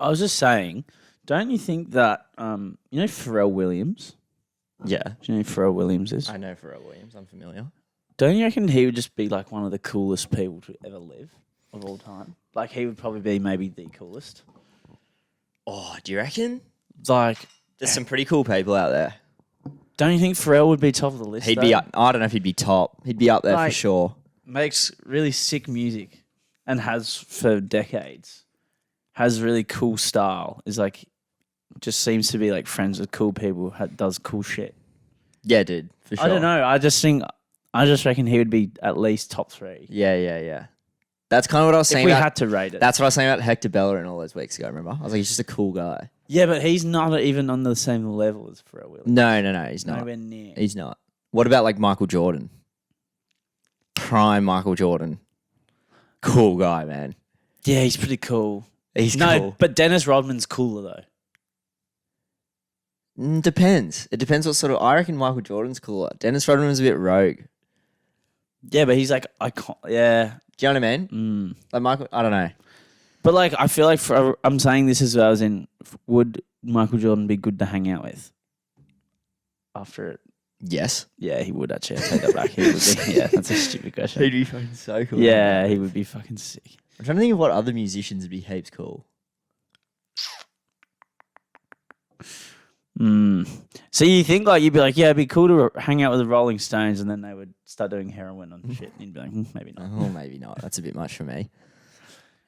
I was just saying, don't you think that you know Pharrell Williams? Yeah. Do you know who Pharrell Williams is? I know Pharrell Williams. I'm familiar. Don't you reckon he would just be like one of the coolest people to ever live of all time? Like he would probably be maybe the coolest. Oh, do you reckon? Like, There's some pretty cool people out there. don't you think Pharrell would be top of the list? He'd be up. I don't know if he'd be top. He'd be up there for Like- sure. Makes really sick music and has for decades. Has really cool style. Is like, just seems to be like friends with cool people. Does cool shit. Yeah, dude, for sure. I don't know. I just reckon he would be at least top 3. Yeah. That's kind of what I was If saying we about. had to rate it. That's what I was saying about Hector Bellerin all those weeks ago, remember? I was like, he's just a cool guy. Yeah, but he's not even on the same level as Pharrell Williams. No, he's not. Nowhere near. He's not. What about like Michael Jordan? Prime Michael Jordan. Cool guy, man. Yeah, he's pretty cool. He's No, cool. but Dennis Rodman's cooler though. Depends. It depends what sort of. I reckon Michael Jordan's cooler. Dennis Rodman's a bit rogue. Yeah, but he's like icon. Yeah. Do you know what I mean? Mm. Like Michael, I don't know. But like, I feel like I'm saying this as I was in. Would Michael Jordan be good to hang out with? After it, Yes. yeah, he would actually. I take that back. He would be. Yeah, that's a stupid question. He'd be fucking so cool. Yeah, he would be fucking sick. I'm trying to think of what other musicians would be heaps cool. So you think like you'd be like, yeah, it'd be cool to hang out with the Rolling Stones, and then they would start doing heroin on shit, and you'd be like, maybe not. Oh, maybe not. That's a bit much for me.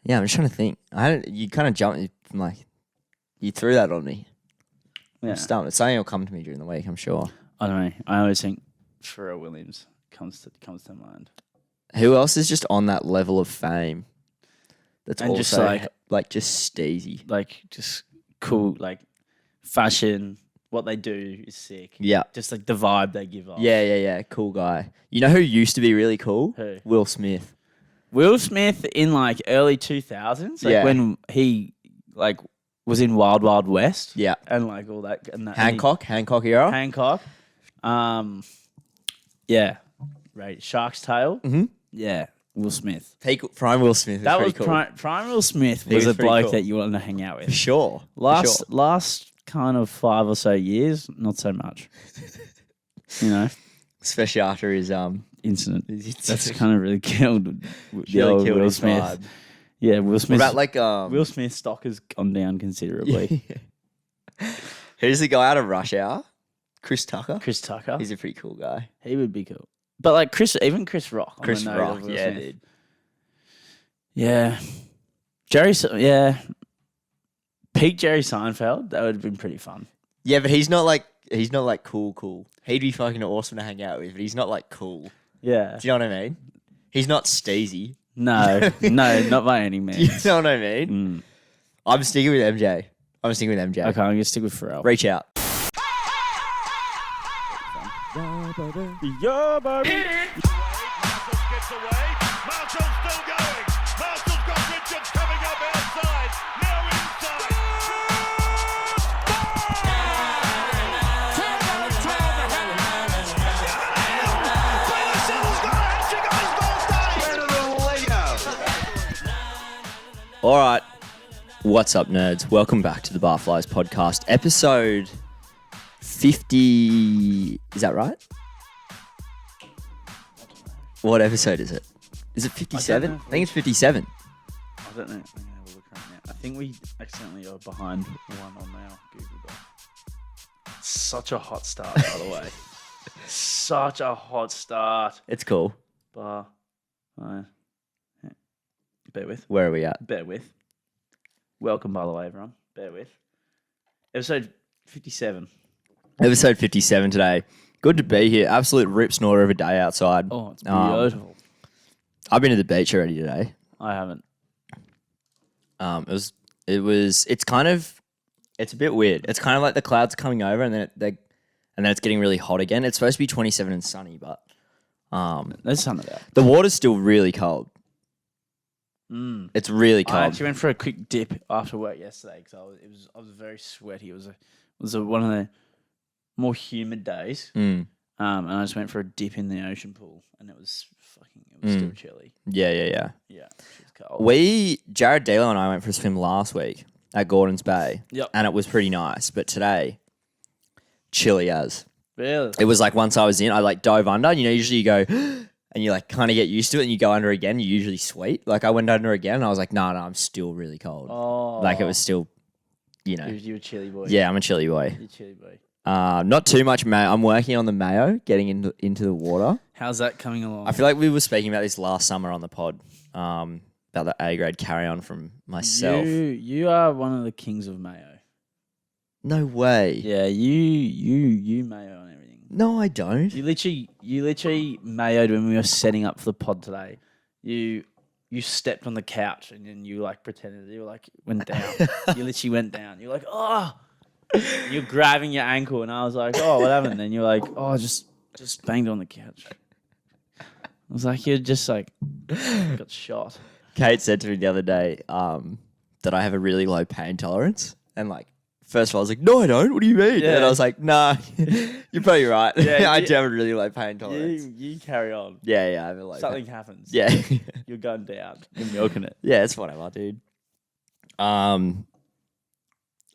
Yeah, I'm just trying to think. You kind of jumped from like, you threw that on me. Yeah. I'm stumped. It's something will come to me during the week, I'm sure. I don't know. I always think Pharrell Williams comes to mind. Who else is just on that level of fame? That's And also just like just steezy. Like just cool, like fashion. What they do is sick. Yeah. Just like the vibe they give off. Yeah. Cool guy. You know who used to be really cool? Who? Will Smith. Will Smith in like early 2000s, like Yeah. when he like was in Wild Wild West. Yeah. And like all that. And that Hancock era. Hancock. Yeah. Right. Shark's Tale. Mhm. Yeah. Will Smith. Prime Will Smith. That was pretty cool. Prime Will Smith He was was a pretty bloke cool. that you wanted to hang out For with. sure. Last kind of 5 or so years, not so much. You know, Especially after his incident. That's That's kind of really killed the really old killed Will his Smith. vibe. Yeah, Will What Smith. about like Will Smith's stock has gone down considerably. Who's the guy out of Rush Hour? Chris Tucker. Chris Tucker. He's a pretty cool guy. He would be cool. But like Chris Rock. on Chris the note Rock, of Will yeah, Smith. dude. Yeah. Peak Jerry Seinfeld. That would have been pretty fun. Yeah, but he's not like cool. He'd be fucking awesome to hang out with, but he's not like cool. Yeah. Do you know what I mean? He's not steezy. No, not by any Do you means. know what I mean? I'm sticking with MJ. Okay, I'm gonna stick with Pharrell. Reach out. Yeah, baby. Marshall gets away. Marshall's still going. Marshall's got Richards coming up outside. Now inside. All right. What's up, nerds? Welcome back to the Barflies podcast, episode 50. Is that right? What episode is it? Is it 57? know. I think it's 57. I don't know. I'm gonna have a look right now. I think we accidentally are behind one on our Google Doc. Such a hot start, by the way. Such a hot start. It's cool. Bar. Yeah. Bear with. Where are we at? Bear with. Welcome, by the way, everyone. Bear with. Episode 57. Episode 57 today. Good to be here. Absolute rip snorter of a day outside. Oh, it's beautiful. I've been to the beach already today. I haven't. It's a bit weird. It's kind of like the clouds coming over and then it's getting really hot again. It's supposed to be 27 and sunny, but There's some of that. the water's still really cold. It's really I cold. actually went for a quick dip after work yesterday because I was very sweaty. It was one of the more humid days. And I just went for a dip in the ocean pool, and it was still chilly. Yeah. Yeah, it was cold. Jared Dale and I went for a swim last week, at Gordon's Bay. Yep. And it was pretty nice. But today, chilly as. Really? It was like once I was in, I like dove under. You know, usually you go and you like kind of get used to it and you go under again. You're usually sweet. Like I went under again and I was like, no, I'm still really cold. Oh. Like it was still, you know. You're a chilly boy. Yeah, I'm a chilly boy. You're a chilly boy. Not too much mayo. I'm working on the mayo, getting into the water. How's that coming along? I feel like we were speaking about this last summer on the pod, about the A grade carry on from myself. You are one of the kings of mayo. No way. Yeah, you mayo on everything. No, I don't. You literally mayoed when we were setting up for the pod today. You stepped on the couch and then you like pretended you like went down. You literally went down. You're like, oh, you're grabbing your ankle, and I was like, oh, what happened? And you're like, oh, just banged on the couch. I was like, you're just like got shot. Kate said to me the other day that I have a really low pain tolerance, and like. First of all, I was like, no, I don't. What do you mean? Yeah. And I was like, nah, you're probably right. Yeah, I do have a really low pain tolerance. You carry on. Yeah, I have a low Something pain. happens. Yeah. You're going down. You're milking it. Yeah, it's whatever, dude. I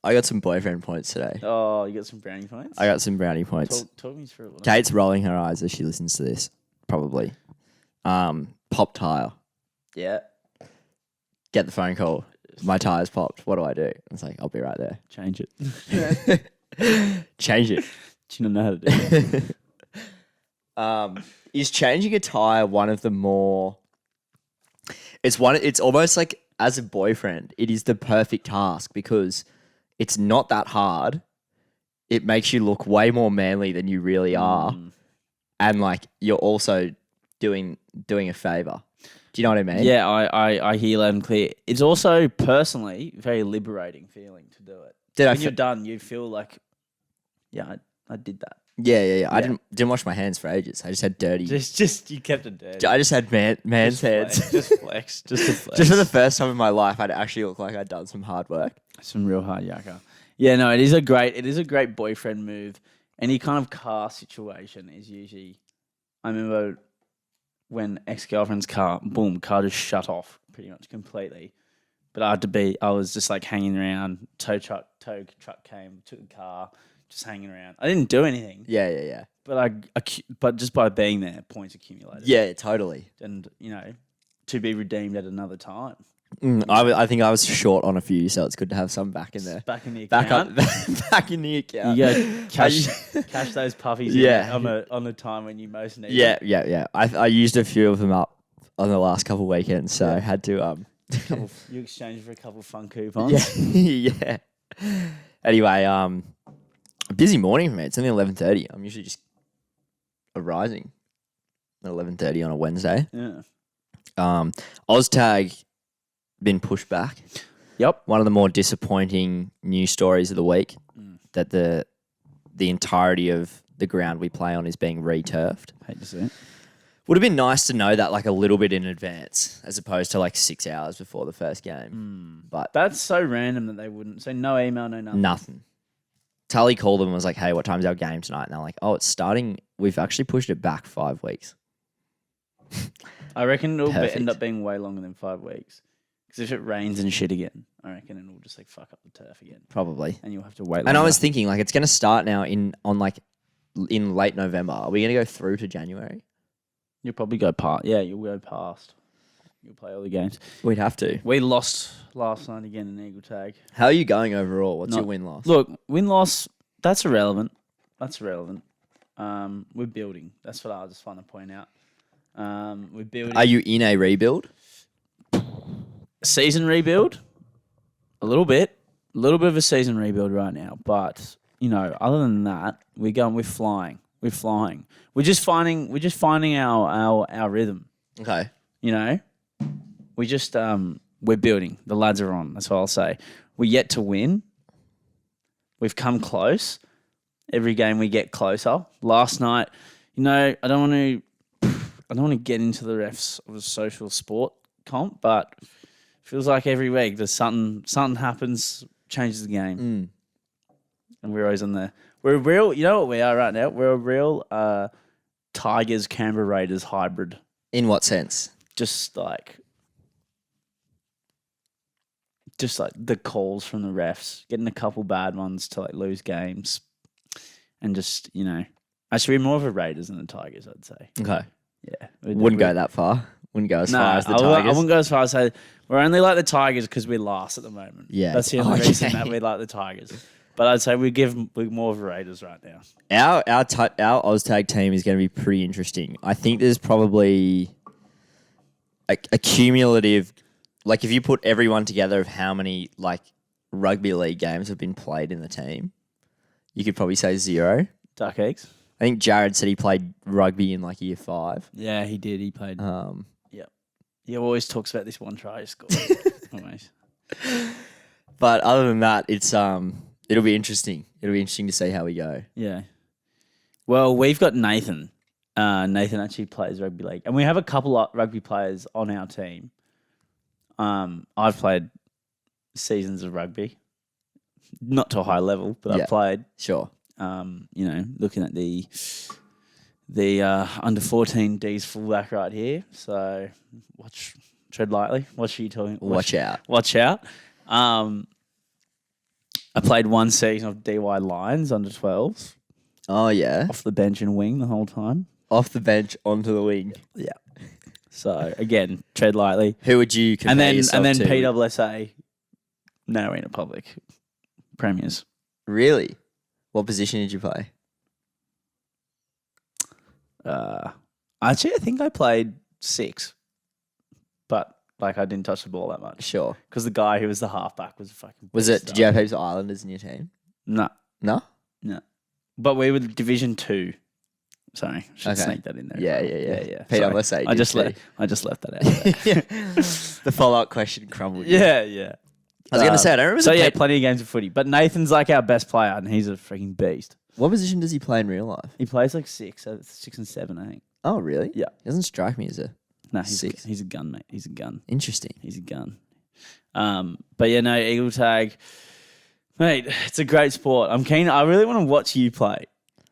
got some boyfriend points today. Oh, you got some brownie points? I got some brownie points. Talk me through it. Kate's rolling her eyes as she listens to this, probably. Pop tire. Yeah. Get the phone call. My tire's popped. What do I do? It's like, I'll be right there. Change it. Change it. Do you not know how to do it? Is changing a tire one of the more... It's almost like, as a boyfriend, it is the perfect task because it's not that hard. It makes you look way more manly than you really are. And like, you're also doing a favor. Do you know what I mean? Yeah, I hear loud and clear. It's also personally very liberating feeling to do it. When you're done, you feel like, yeah, I did that. Yeah. I didn't wash my hands for ages. I just had dirty. Just you kept it dirty. I just had man's hands. Just flex. Just to flex. Just for the first time in my life, I'd actually look like I'd done some hard work. Some real hard yakka. Yeah, no, it is a great boyfriend move. Any kind of car situation is usually. I remember when ex-girlfriend's car just shut off pretty much completely. But I was just like hanging around. Tow truck came, took the car, just hanging around. I didn't do anything. Yeah. But just by being there, points accumulated. Yeah, totally. And, to be redeemed at another time. I think I was short on a few, so it's good to have some back in there. Back in the account. Back in the account. You go cash those puppies on the time when you most need them. Yeah. I used a few of them up on the last couple of weekends, so I had to... You exchanged for a couple of fun coupons. Yeah. Anyway, a busy morning for me. It's only 11:30. I'm usually just arising at 11:30 on a Wednesday. Yeah. Oztag been pushed back. Yep. One of the more disappointing news stories of the week that the entirety of the ground we play on is being re-turfed. Hate to see it. Would have been nice to know that like a little bit in advance as opposed to like 6 hours before the first game. But That's so random that they wouldn't. So no email, no nothing. nothing. Tully called them and was like, hey, what time's our game tonight? And they're like, oh, it's starting. We've actually pushed it back 5 weeks. I reckon it'll Perfect. end up being way longer than 5 weeks. Because if it rains and shit again, I reckon it'll just like fuck up the turf again. Probably. And you'll have to wait And I was thinking like it's going to start now in late November. Are we going to go through to January? You'll probably go past. Yeah, you'll go past. You'll play all the games. We'd have to. We lost last night again in Eagle Tag. How are you going overall? What's your win-loss? Look, win-loss, that's irrelevant. We're building. That's what I just want to point out. We're building. Are you in a rebuild? Season rebuild? A little bit of a season rebuild right now. But, other than that, we're flying. We're flying. We're just finding our rhythm. Okay. We're building. The lads are on. That's what I'll say. We're yet to win. We've come close. Every game we get closer. Last night, I don't want to get into the refs of a social sport comp, but it feels like every week there's something happens, changes the game. And we're always on there. We're a real, you know what we are right now? We're a real Tigers, Canberra Raiders hybrid. In what sense? Just like just like the calls from the refs, getting a couple bad ones to like lose games, and just actually we're more of a Raiders than the Tigers, I'd say. Okay. Yeah, Wouldn't go that far. Wouldn't go as far as the Tigers. I wouldn't go as far as say we're only like the Tigers because we're last at the moment. Yeah. That's the only reason that we like the Tigers. But I'd say we're more of a Raiders right now. Our Oz tag team is going to be pretty interesting. I think there's probably a cumulative, like if you put everyone together of how many like rugby league games have been played in the team, you could probably say 0. Duck eggs. I think Jared said he played rugby in like year 5. Yeah, he did. He played. Yeah. He always talks about this one try he scored. Always. But other than that, it's it'll be interesting. It'll be interesting to see how we go. Yeah. Well, we've got Nathan. Nathan actually plays rugby league, and we have a couple of rugby players on our team. I've played seasons of rugby, not to a high level, but I've played. Sure. Looking at the under 14 D's fullback right here. So tread lightly. Watch you talking. Watch out. Watch out. I played one season of DY Lions under 12s. Oh yeah. Off the bench and wing the whole time. Off the bench onto the wing. Yeah. So again, tread lightly. Who would you compare yourself to? PWSA, Narrowing Public premiers. Really? What position did you play? Actually, I think I played 6, but like I didn't touch the ball that much. Sure. Because the guy who was the halfback was a fucking. Was it? Did you have heaps of Islanders in your team? No. No. But we were Division 2. Sorry, should sneak that in there. Yeah. PWSA. I just left that out. There. The follow-up question crumbled. Yeah. I was going to say, I don't remember. So yeah, plenty of games of footy. But Nathan's like our best player, and he's a freaking beast. What position does he play in real life? He plays like 6 and 7, I think. Oh, really? Yeah. He doesn't strike me as a he's 6. He's a gun, mate. He's a gun. Interesting. He's a gun. But yeah, no, Eagle Tag, mate. It's a great sport. I'm keen. I really want to watch you play.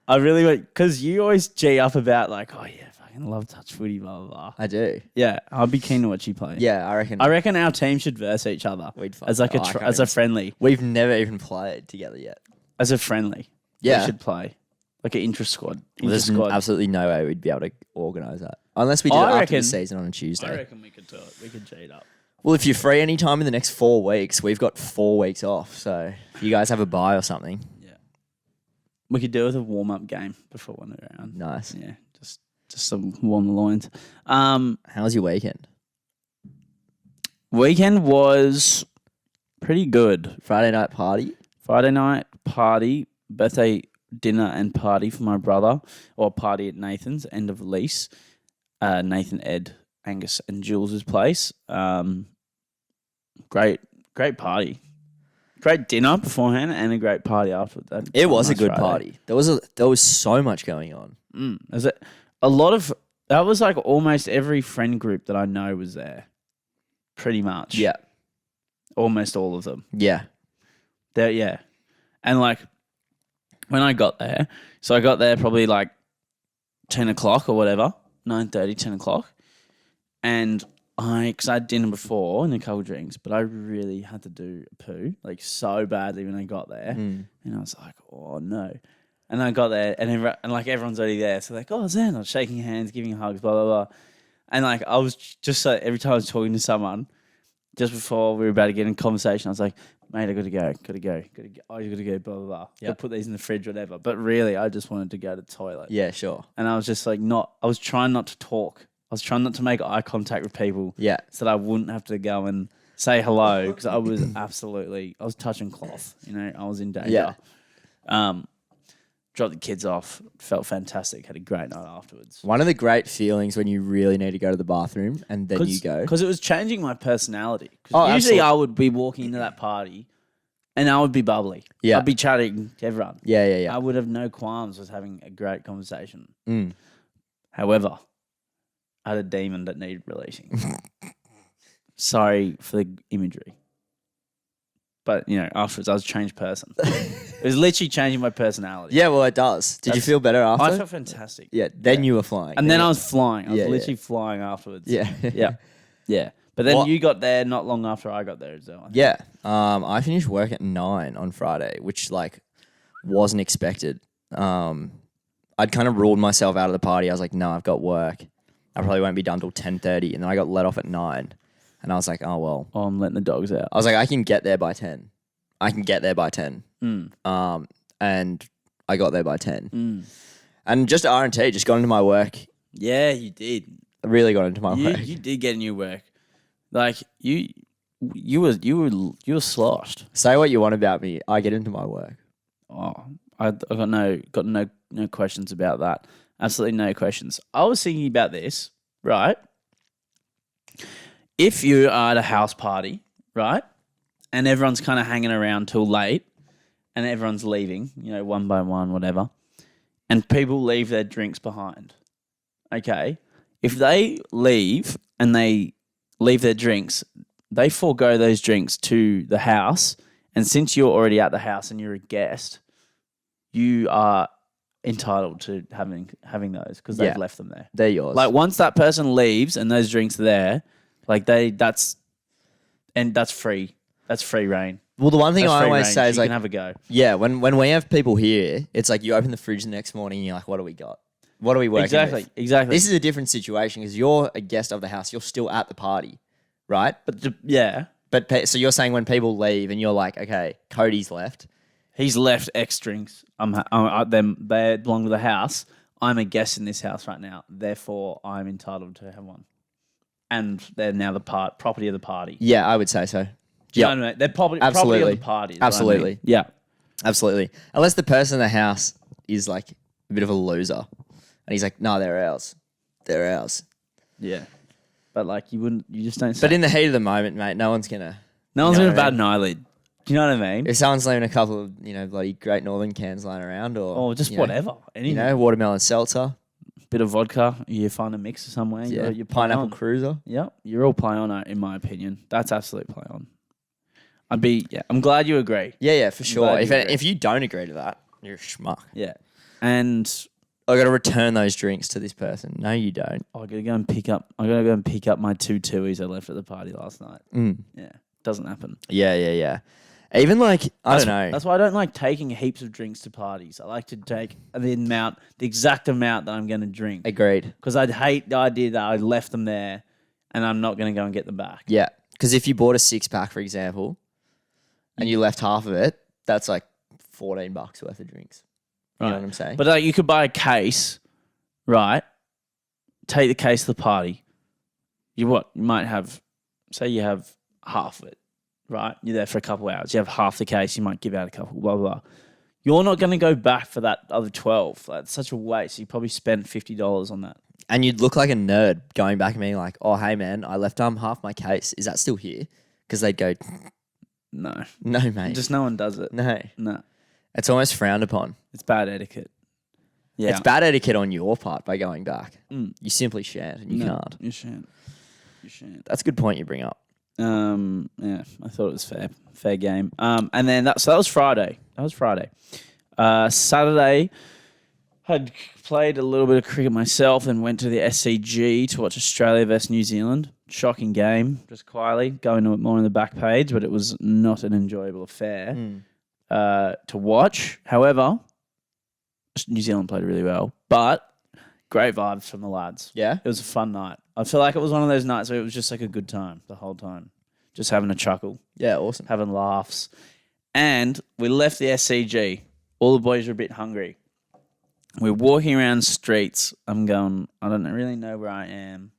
I really want, because you always G up about like, oh yeah, fucking love touch footy, blah blah blah. I do. Yeah, I'd be keen to watch you play. Yeah, I reckon. I reckon our team should verse each other as like as a friendly. We've never even played together yet. As a friendly, yeah, we should play like an intra squad. There's absolutely no way we'd be able to organise that unless we did it after the season on a Tuesday. I reckon we could do it. We could G it up. Well, if you're free any time in the next 4 weeks, we've got 4 weeks off. So if you guys have a bye or something. We could do it with a warm-up game before one round. Nice. Yeah, just to warm the loins. How was your weekend? Weekend was pretty good. Friday night party, birthday dinner and party for my brother, or party at Nathan's, end of lease. Nathan, Ed, Angus and Jules' place. Great party. Great dinner beforehand and a great party afterwards. It was a good party. There was so much going on. Is it a lot of that was like almost every friend group that I know was there. Pretty much. Yeah. Almost all of them. Yeah. Yeah. And like when I got there, so I got there probably like 10 o'clock or whatever, 9:30, 10 o'clock. And because I had dinner before and a couple of drinks, but I really had to do a poo, like so badly when I got there. And I was like, oh no. And I got there and like everyone's already there. So like, oh, Zen, I was shaking hands, giving hugs, blah, blah, blah. And like I was just like, every time I was talking to someone, just before we were about to get in conversation, I was like, mate, I got to go. Oh, you got to go, blah, blah, blah. Yep. I'll put these in the fridge, whatever. But really, I just wanted to go to the toilet. Yeah, sure. And I was just like, I was trying not to talk. I was trying not to make eye contact with people. Yeah. So that I wouldn't have to go and say hello because I was I was touching cloth. I was in danger. Yeah. Dropped the kids off. Felt fantastic. Had a great night afterwards. One of the great feelings when you really need to go to the bathroom and then you go. Because it was changing my personality. Oh, usually absolutely. I would be walking into that party and I would be bubbly. Yeah. I'd be chatting to everyone. Yeah. I would have no qualms with having a great conversation. Mm. However, I had a demon that needed releasing. Sorry for the imagery. But, afterwards I was a changed person. It was literally changing my personality. Yeah, well, it does. Did you feel better after? I felt fantastic. Yeah, then you were flying. And then I was flying. I was Yeah, literally flying afterwards. Yeah. Yeah. But then What? you got there not long after I got there as well. I think. Yeah. I finished work at 9 on Friday, which like wasn't expected. I'd kind of ruled myself out of the party. I was like, no, I've got work. I probably won't be done till 10:30, and then I got let off at 9, and I was like, oh well. Oh, I'm letting the dogs out. I was like, I can get there by 10. I can get there by 10. And I got there by 10. And just R&T, just got into my work. Yeah, you did. I really got into my work. You did get in your work. Like you were sloshed. Say what you want about me. I get into my work. Oh, I got no questions about that. Absolutely no questions. I was thinking about this, right? If you are at a house party, right, and everyone's kind of hanging around till late, and everyone's leaving, one by one, whatever, and people leave their drinks behind. Okay, if they leave and they leave their drinks, they forego those drinks to the house, and since you're already at the house and you're a guest, you are entitled to having those because they've left them there. They're yours. Like once that person leaves and those drinks are there, like that's free. That's free reign. Well, the one thing That's I free always range. say is You like, can have a go. yeah, when we have people here, it's like you open the fridge the next morning and you're like, what do we got? What are we working with? Exactly. This is a different situation because you're a guest of the house. You're still at the party, right? Yeah, But so you're saying when people leave and you're like, okay, Cody's left. he's left X drinks. They belong to the house. I'm a guest in this house right now. Therefore, I'm entitled to have one. And they're now the property of the party. Yeah, I would say so. Do you know what I mean? They're property of the party. is what I mean. Absolutely. Yeah. Absolutely. Unless the person in the house is like a bit of a loser. And he's like, no, they're ours. They're ours. Yeah. But like you just don't say. But in the heat of the moment, mate, no one's going to. No one's you know going to what I bat an eyelid. Do you know what I mean? If someone's leaving a couple of, bloody Great Northern cans lying around or Or just you know, whatever. Anything. Watermelon seltzer, Bit of vodka. You find a mixer somewhere. yeah, You're play pineapple on. cruiser. Yep. You're all play on, in my opinion. That's absolute play on. I'm glad you agree. Yeah, for sure. glad you agree. If you don't agree to that, you're a schmuck. Yeah. And I got to return those drinks to this person. No, you don't. I gotta go and pick up my 2 Tuies I left at the party last night. Yeah. Doesn't happen. Yeah. Even like, I don't know. That's why I don't like taking heaps of drinks to parties. I like to take the exact amount that I'm going to drink. Agreed. Because I'd hate the idea that I left them there and I'm not going to go and get them back. Yeah. Because if you bought a 6-pack, for example, and you left half of it, that's like $14 worth of drinks. You know what I'm saying? But you could buy a case, right? Take the case to the party. You might have, say you have half of it, right? You're there for a couple of hours. You have half the case. You might give out a couple, blah, blah, blah. You're not going to go back for that other 12. That's such a waste. You probably spent $50 on that. And you'd look like a nerd going back and being like, oh, hey, man, I left half my case. Is that still here? Because they'd go, No. no, mate. Just no one does it. No. No. It's almost frowned upon. It's bad etiquette. Yeah. It's bad etiquette on your part by going back. You simply shan't and you can't. You shan't. You shan't. That's a good point you bring up. Yeah, I thought it was fair game. And then that was Friday. Saturday, had played a little bit of cricket myself and went to the SCG to watch Australia versus New Zealand. Shocking game, just quietly going to it more on the back page, but it was not an enjoyable affair to watch. However, New Zealand played really well, but great vibes from the lads. Yeah? It was a fun night. I feel like it was one of those nights where it was just like a good time the whole time. Just having a chuckle, Yeah, awesome. having laughs. And we left the SCG. All the boys were a bit hungry. We're walking around streets. I'm going, I don't really know where I am.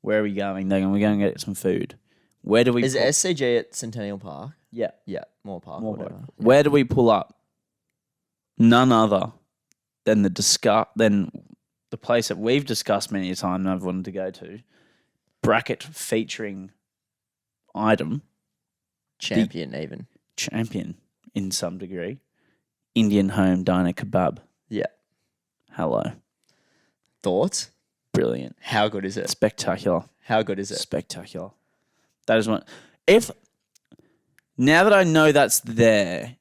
Where are we going? They're going, we're going to get some food. Where do we Is it SCG at Centennial Park? Yeah. Yeah, Moore Park. More whatever. work. Where do we pull up? None other than the place that we've discussed many a time and I've wanted to go to. Bracket featuring item. Champion even. Champion in some degree. Indian Home Diner Kebab. Yeah. Hello. Thoughts? Brilliant. How good is it? Spectacular. How good is it? Spectacular. That is what. Now that I know that's there,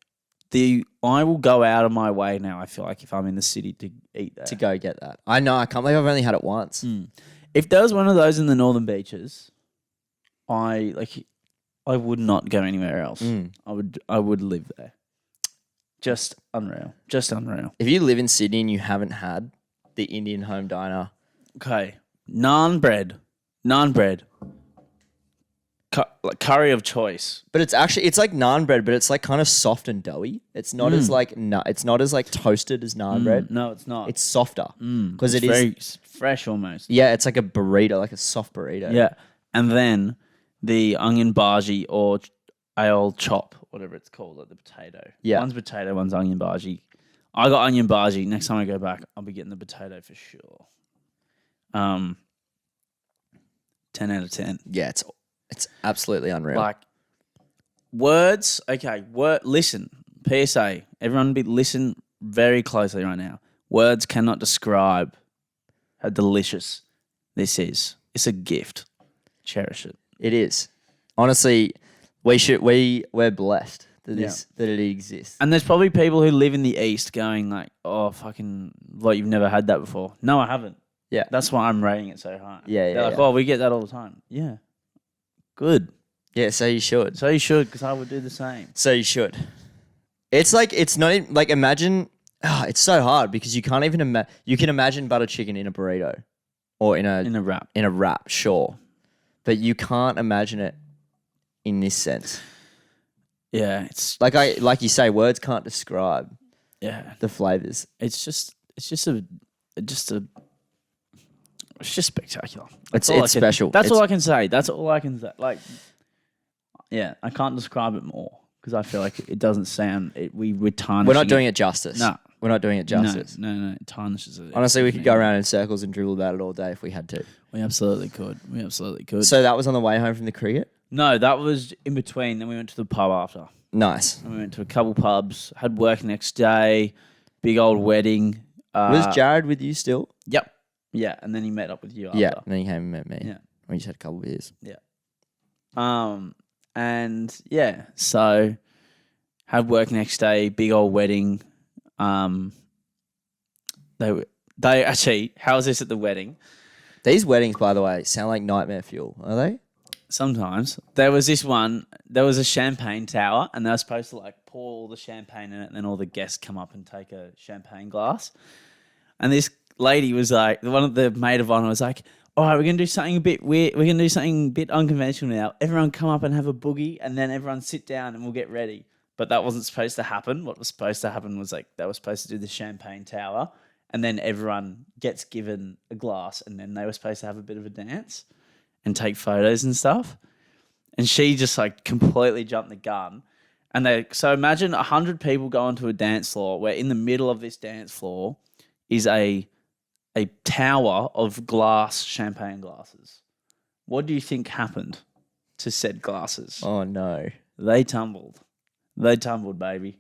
I will go out of my way now. I feel like if I'm in the city to eat there. To go get that. I know. I can't believe I've only had it once. If there was one of those in the Northern Beaches, I would not go anywhere else. Mm. I would live there. Just unreal. Just unreal. If you live in Sydney and you haven't had the Indian home diner, Okay. Naan bread. Like curry of choice. but it's like naan bread, but it's like kind of soft and doughy. It's not as like it's not as like toasted as naan bread. No, it's not. It's softer because It's very fresh almost. Yeah, it's like a burrito, like a soft burrito. Yeah. And then the onion bhaji or ale chop, whatever it's called, like the potato. Yeah. One's potato, one's onion bhaji. I got onion bhaji. Next time I go back, I'll be getting the potato for sure. 10 out of 10. Yeah, it's absolutely unreal. Like words, okay, listen. PSA. Everyone listen very closely right now. Words cannot describe how delicious this is. It's a gift. Cherish it. It is. Honestly, we're blessed that it exists. And there's probably people who live in the East going like, oh, fucking, like you've never had that before. No, I haven't. Yeah. That's why I'm rating it so high. Yeah, They're like, oh, we get that all the time. Yeah. Good. Yeah, so you should. So you should, because I would do the same. So you should. It's like, it's not even, like, imagine, it's so hard because you can't even imagine, you can imagine butter chicken in a burrito or in a wrap. In a wrap, sure. But you can't imagine it in this sense. Yeah, it's Like you say, words can't describe the flavors. It's just spectacular. It's special. That's all I can say. That's all I can say. Like, yeah, I can't describe it more because I feel like it doesn't sound. We're tarnishing. We're not doing it justice. No. We're not doing it justice. No, it tarnishes it. Honestly, we could go around in circles and dribble about it all day if we had to. We absolutely could. So that was on the way home from the cricket? No, that was in between. Then we went to the pub after. Nice. And we went to a couple pubs. Had work next day. Big old wedding. Was Jared with you still? Yep. Yeah, and then he met up with you after. Yeah, and then he came and met me. Yeah. We just had a couple of beers. Yeah. And yeah, so had work next day, big old wedding. They actually, how was this at the wedding? These weddings, by the way, sound like nightmare fuel, are they? Sometimes. There was a champagne tower and they were supposed to like pour all the champagne in it and then all the guests come up and take a champagne glass. And this lady was like, the maid of honor was like, all right, we're going to do something a bit weird. We're going to do something a bit unconventional now. Everyone come up and have a boogie and then everyone sit down and we'll get ready. But that wasn't supposed to happen. What was supposed to happen was like they were supposed to do the champagne tower and then everyone gets given a glass and then they were supposed to have a bit of a dance and take photos and stuff. And she just like completely jumped the gun. And so imagine 100 people go onto a dance floor where in the middle of this dance floor is a tower of glass champagne glasses. What do you think happened to said glasses? Oh, no. They tumbled. They tumbled, baby.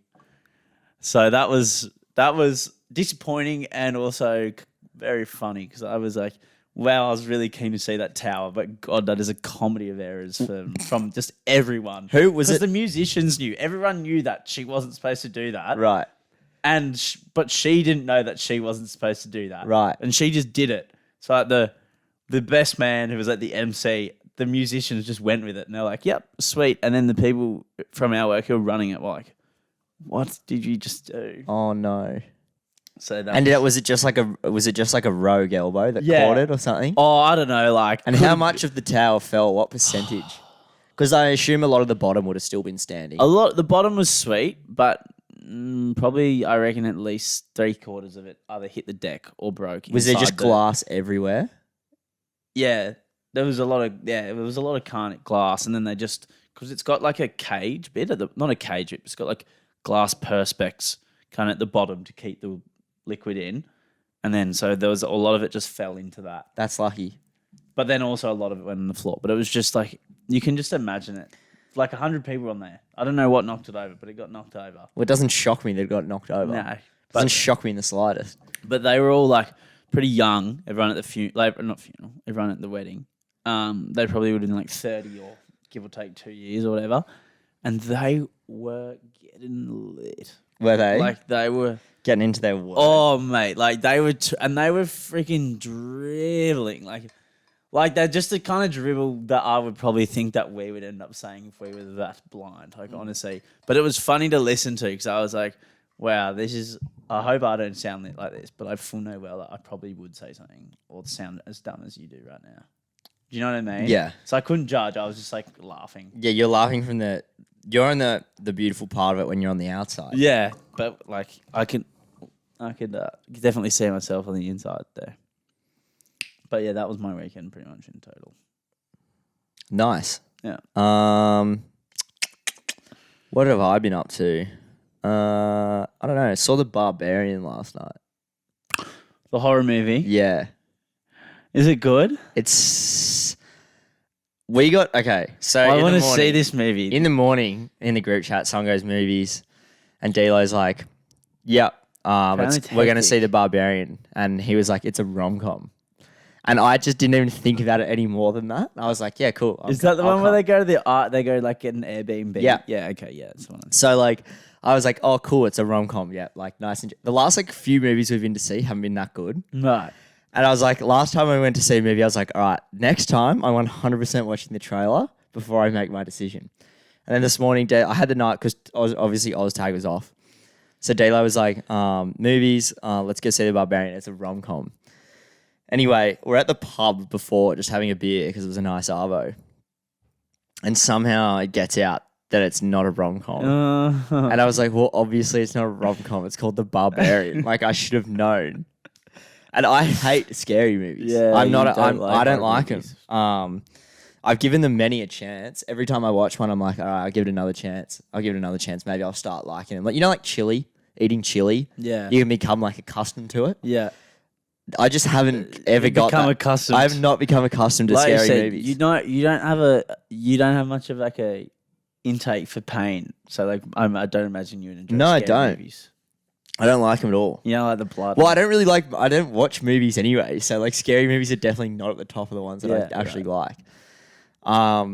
So that was disappointing and also very funny because I was like, wow, I was really keen to see that tower, but God, that is a comedy of errors from just everyone. Who was it? Because the musicians knew. Everyone knew that she wasn't supposed to do that. Right. But she didn't know that she wasn't supposed to do that. Right. And she just did it. So like the best man who was at the MC, the musicians just went with it. And they're like, yep, sweet. And then the people from our work who were running it were like, what did you just do? Oh, no. So Was it just like a rogue elbow that caught it or something? Oh, I don't know. Like, and how much of the tower fell? What percentage? Because I assume a lot of the bottom would have still been standing. The bottom was sweet, but probably I reckon at least 3/4 of it either hit the deck or broke. Was there just glass everywhere? Yeah, there was a lot of carnate glass, and then they just because it's got like a cage bit not a cage bit, it's got like glass perspex kind of at the bottom to keep the liquid in, and then so there was a lot of it just fell into that. That's lucky. But then also a lot of it went on the floor. But it was just like you can just imagine it, like 100 people on there. I don't know what knocked it over, but it got knocked over. Well, it doesn't shock me that it got knocked over. No, It doesn't shock me in the slightest. But they were all like pretty young. Everyone at the everyone at the wedding. They probably would have been like 30 or give or take 2 years or whatever, and they were getting lit. Were they? Like they were getting into their work. Oh mate, like they were, and they were freaking dribbling. Like that, just the kind of dribble that I would probably think that we would end up saying if we were that blind. Like honestly, but it was funny to listen to because I was like, "Wow, this is." I hope I don't sound like this, but I full know well that I probably would say something or sound as dumb as you do right now. Do you know what I mean? Yeah. So I couldn't judge. I was just like laughing. Yeah, you're laughing from you're on the beautiful part of it when you're on the outside. Yeah, but like I could definitely see myself on the inside there. But yeah, that was my weekend pretty much in total. Nice. Yeah. What have I been up to? I don't know. I saw The Barbarian last night. The horror movie. Yeah. Is it good? Okay. So I want to see this movie. In the morning, in the group chat, someone goes movies, and Delo's like, "Yep, we're going to see The Barbarian," and he was like, "It's a rom-com." And I just didn't even think about it any more than that. I was like, yeah, cool. Is that the one where they go to the art? They go like get an Airbnb. Yeah. Yeah. Okay. Yeah. That's the one. So like, I was like, oh, cool. It's a rom-com. Yeah. Like nice. The last like few movies we've been to see haven't been that good. Right. And I was like, last time I went to see a movie, I was like, all right, next time I'm 100% watching the trailer before I make my decision. And then this morning, I had the night because obviously Oztag was off. So Daylo was like, movies, let's go see The Barbarian. It's a rom-com. Anyway, we're at the pub before just having a beer because it was a nice arvo. And somehow it gets out that it's not a rom-com. And I was like, well, obviously it's not a rom-com. It's called The Barbarian. Like, I should have known. And I hate scary movies. Yeah, I don't like movies. them. I've given them many a chance. Every time I watch one, I'm like, all right, I'll give it another chance. Maybe I'll start liking them. Like, you know, like chili, eating chili? Yeah. You can become like accustomed to it. Yeah. I just haven't ever got that. Accustomed. I have not become accustomed to like scary you said, movies. You don't have much of like a intake for pain. So like I don't imagine you would enjoy. No, I scary don't. Movies. I don't like them at all. You know, like the blood. Well, I don't watch movies anyway. So like scary movies are definitely not at the top of the ones that I actually like. Yeah,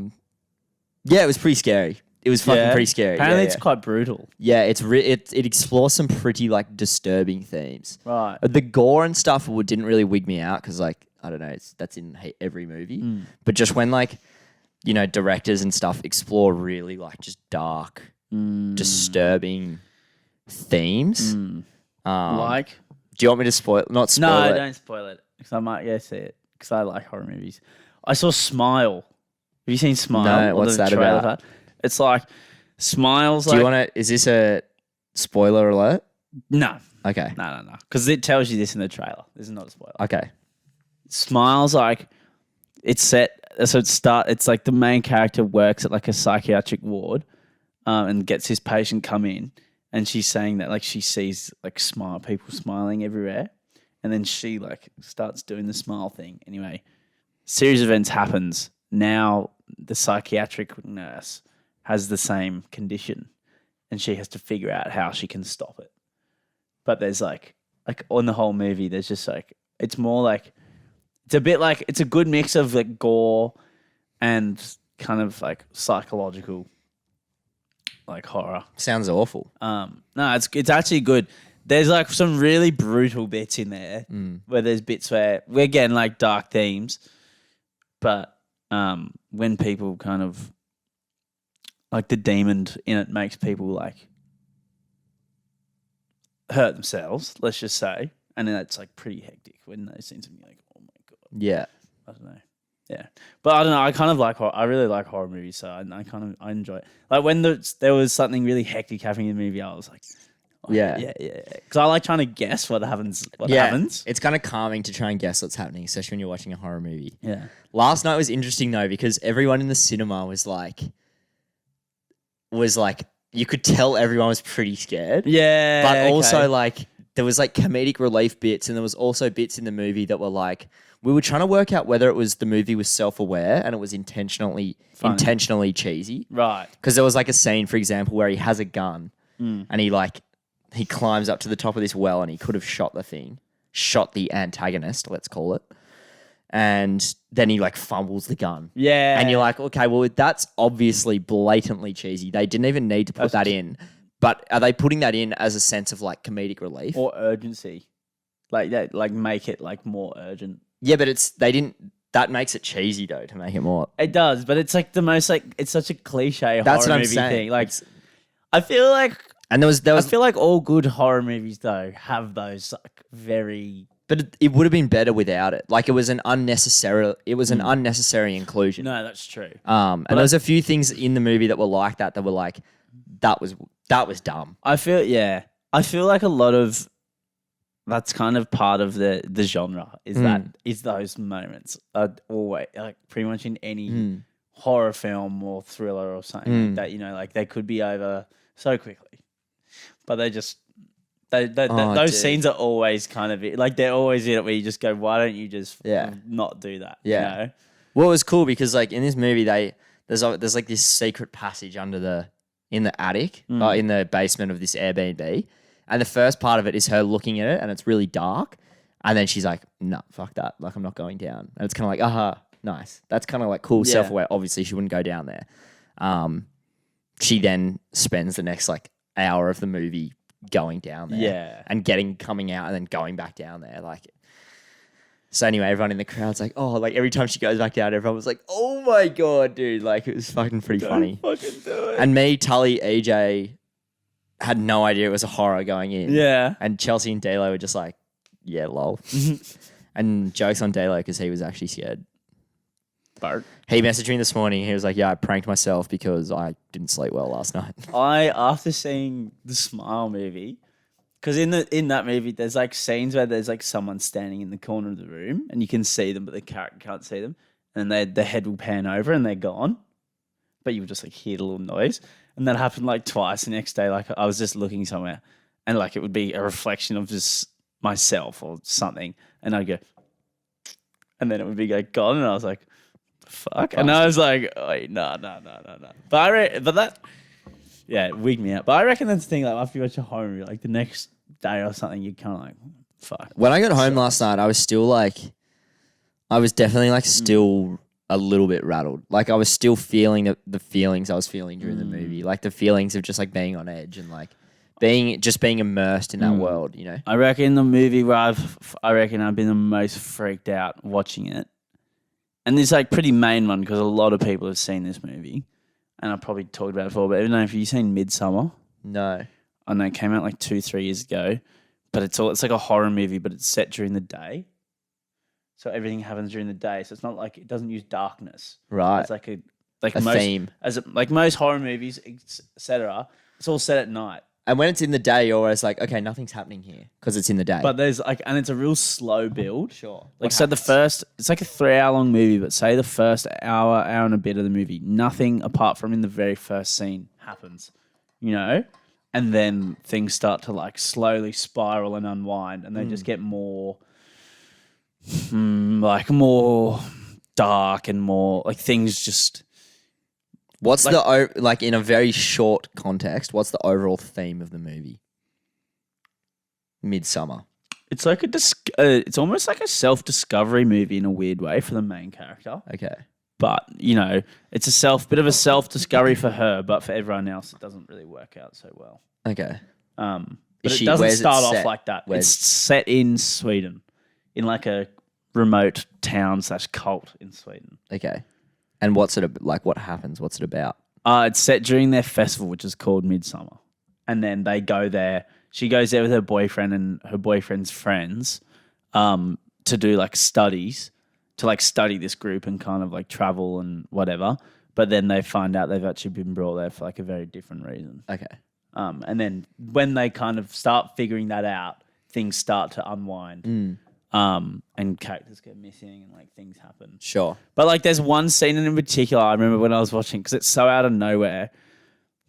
it was pretty scary. It was fucking pretty scary. Apparently, it's quite brutal. Yeah, it explores some pretty like disturbing themes. Right. The gore and stuff didn't really wig me out because like I don't know, that's in every movie. But just when like you know directors and stuff explore really like just dark, disturbing themes. Like, do you want me to spoil? Not spoil no, it. don't spoil it because I might see it because I like horror movies. I saw Smile. Have you seen Smile? No, what's that about? It's like Smile's. Do you want to? Is this a spoiler alert? No. Okay. No. Because it tells you this in the trailer. This is not a spoiler. Okay. Smile's like it's set. So it's like the main character works at like a psychiatric ward, and gets his patient come in, and she's saying that like she sees like people smiling everywhere, and then she like starts doing the smile thing. Anyway, series of events happens. Now the psychiatric nurse has the same condition, and she has to figure out how she can stop it. But there's like on the whole movie, there's just like it's more like it's a bit like it's a good mix of like gore and kind of like psychological like horror. Sounds awful. No, it's actually good. There's like some really brutal bits in there where there's bits where we're getting like dark themes, but when people kind of like the demon in it makes people like hurt themselves, let's just say, and then it's like pretty hectic when those scenes are like, oh my god. Yeah. I don't know. Yeah, but I don't know. I kind of like I really like horror movies, so I enjoy it. Like when there was something really hectic happening in the movie, I was like, oh, yeah. Because I like trying to guess what happens. It's kind of calming to try and guess what's happening, especially when you're watching a horror movie. Yeah. Last night was interesting though because everyone in the cinema was like you could tell everyone was pretty scared. Yeah. But also like there was like comedic relief bits and there was also bits in the movie that were like we were trying to work out whether the movie was self-aware and it was intentionally cheesy. Right. Because there was like a scene, for example, where he has a gun and he climbs up to the top of this well and he could have shot the antagonist, let's call it. And then he like fumbles the gun. Yeah. And you're like, okay, well, that's obviously blatantly cheesy. They didn't even need to put that in. But are they putting that in as a sense of like comedic relief? Or urgency. Like that, like make it like more urgent. Yeah, but they didn't that makes it cheesy though to make it more. It does, but it's like the most like it's such a cliche That's horror what I'm movie saying. thing. Like, I feel like And there I was, feel like all good horror movies though have those like very but it would have been better without it. Like it was an unnecessary inclusion. no, that's true. And there was a few things in the movie that were like that were like that was dumb. I feel like a lot of that's kind of part of the genre is those moments are always like pretty much in any horror film or thriller or something like that, you know, like they could be over so quickly, but those dude. scenes are always kind of like they're always in it where you just go, why don't you just not do that? Yeah. You know? Well, it was cool because like in this movie there's like this secret passage in the attic, in the basement of this Airbnb. And the first part of it is her looking at it and it's really dark. And then she's like, no, fuck that. Like, I'm not going down. And it's kind of like, aha, nice. That's kind of like cool, self-aware. Obviously, she wouldn't go down there. She then spends the next like hour of the movie going down there. Yeah. And coming out and then going back down there. Like, so anyway, everyone in the crowd's like, oh, like every time she goes back down, everyone was like, oh my God, dude. Like, it was fucking pretty funny. Fucking do it. And me, Tully, EJ had no idea it was a horror going in. Yeah. And Chelsea and Dalo were just like, yeah, lol. And jokes on Dalo because he was actually scared. Bart. He messaged me this morning. He was like, yeah, I pranked myself because I didn't sleep well last night. After seeing the Smile movie, because in that movie, there's like scenes where there's like someone standing in the corner of the room and you can see them, but the character can't see them. And the head will pan over and they're gone. But you would just like hear the little noise. And that happened like twice the next day. Like I was just looking somewhere and like it would be a reflection of just myself or something. And I'd go, and then it would be like gone. And I was like, fuck. And I was like, wait, no. But it wigged me out. But I reckon that's the thing. Like after you watch a horror movie, like the next day or something, you're kind of like, fuck. When I got home last night, I was definitely like still a little bit rattled. Like I was still feeling the feelings I was feeling during the movie, like the feelings of just like being on edge and like being immersed in that world, you know. I reckon the movie where I've been the most freaked out watching it, and this like pretty main one because a lot of people have seen this movie, and I've probably talked about it before. But I don't know if you've seen Midsummer. No, I know it came out like 2-3 years ago, but it's like a horror movie, but it's set during the day. So everything happens during the day. So it's not like it doesn't use darkness. right? It's like a A theme. Like most horror movies, etc. It's all set at night. And when it's in the day, you're always like, okay, nothing's happening here because it's in the day. But there's like, and it's a real slow build. Sure. Like so, it's like a 3-hour long movie, but say the first hour and a bit of the movie, nothing apart from in the very first scene happens, you know, and then things start to like slowly spiral and unwind, and they just get more. Like more dark and more like things just. What's like in a very short context? What's the overall theme of the movie? Midsummer. It's like it's almost like a self-discovery movie in a weird way for the main character. Okay. But you know, it's bit of a self-discovery for her, but for everyone else, it doesn't really work out so well. Okay. But it doesn't start off like that. It's set in Sweden. In like a remote town / cult in Sweden. Okay. And what's it like? What happens? What's it about? It's set during their festival, which is called Midsummer. And then they go there. She goes there with her boyfriend and her boyfriend's friends to do like studies, to like study this group and kind of like travel and whatever. But then they find out they've actually been brought there for like a very different reason. Okay. And then when they kind of start figuring that out, things start to unwind. And characters go missing and like things happen. Sure. But like there's one scene in particular I remember when I was watching because it's so out of nowhere.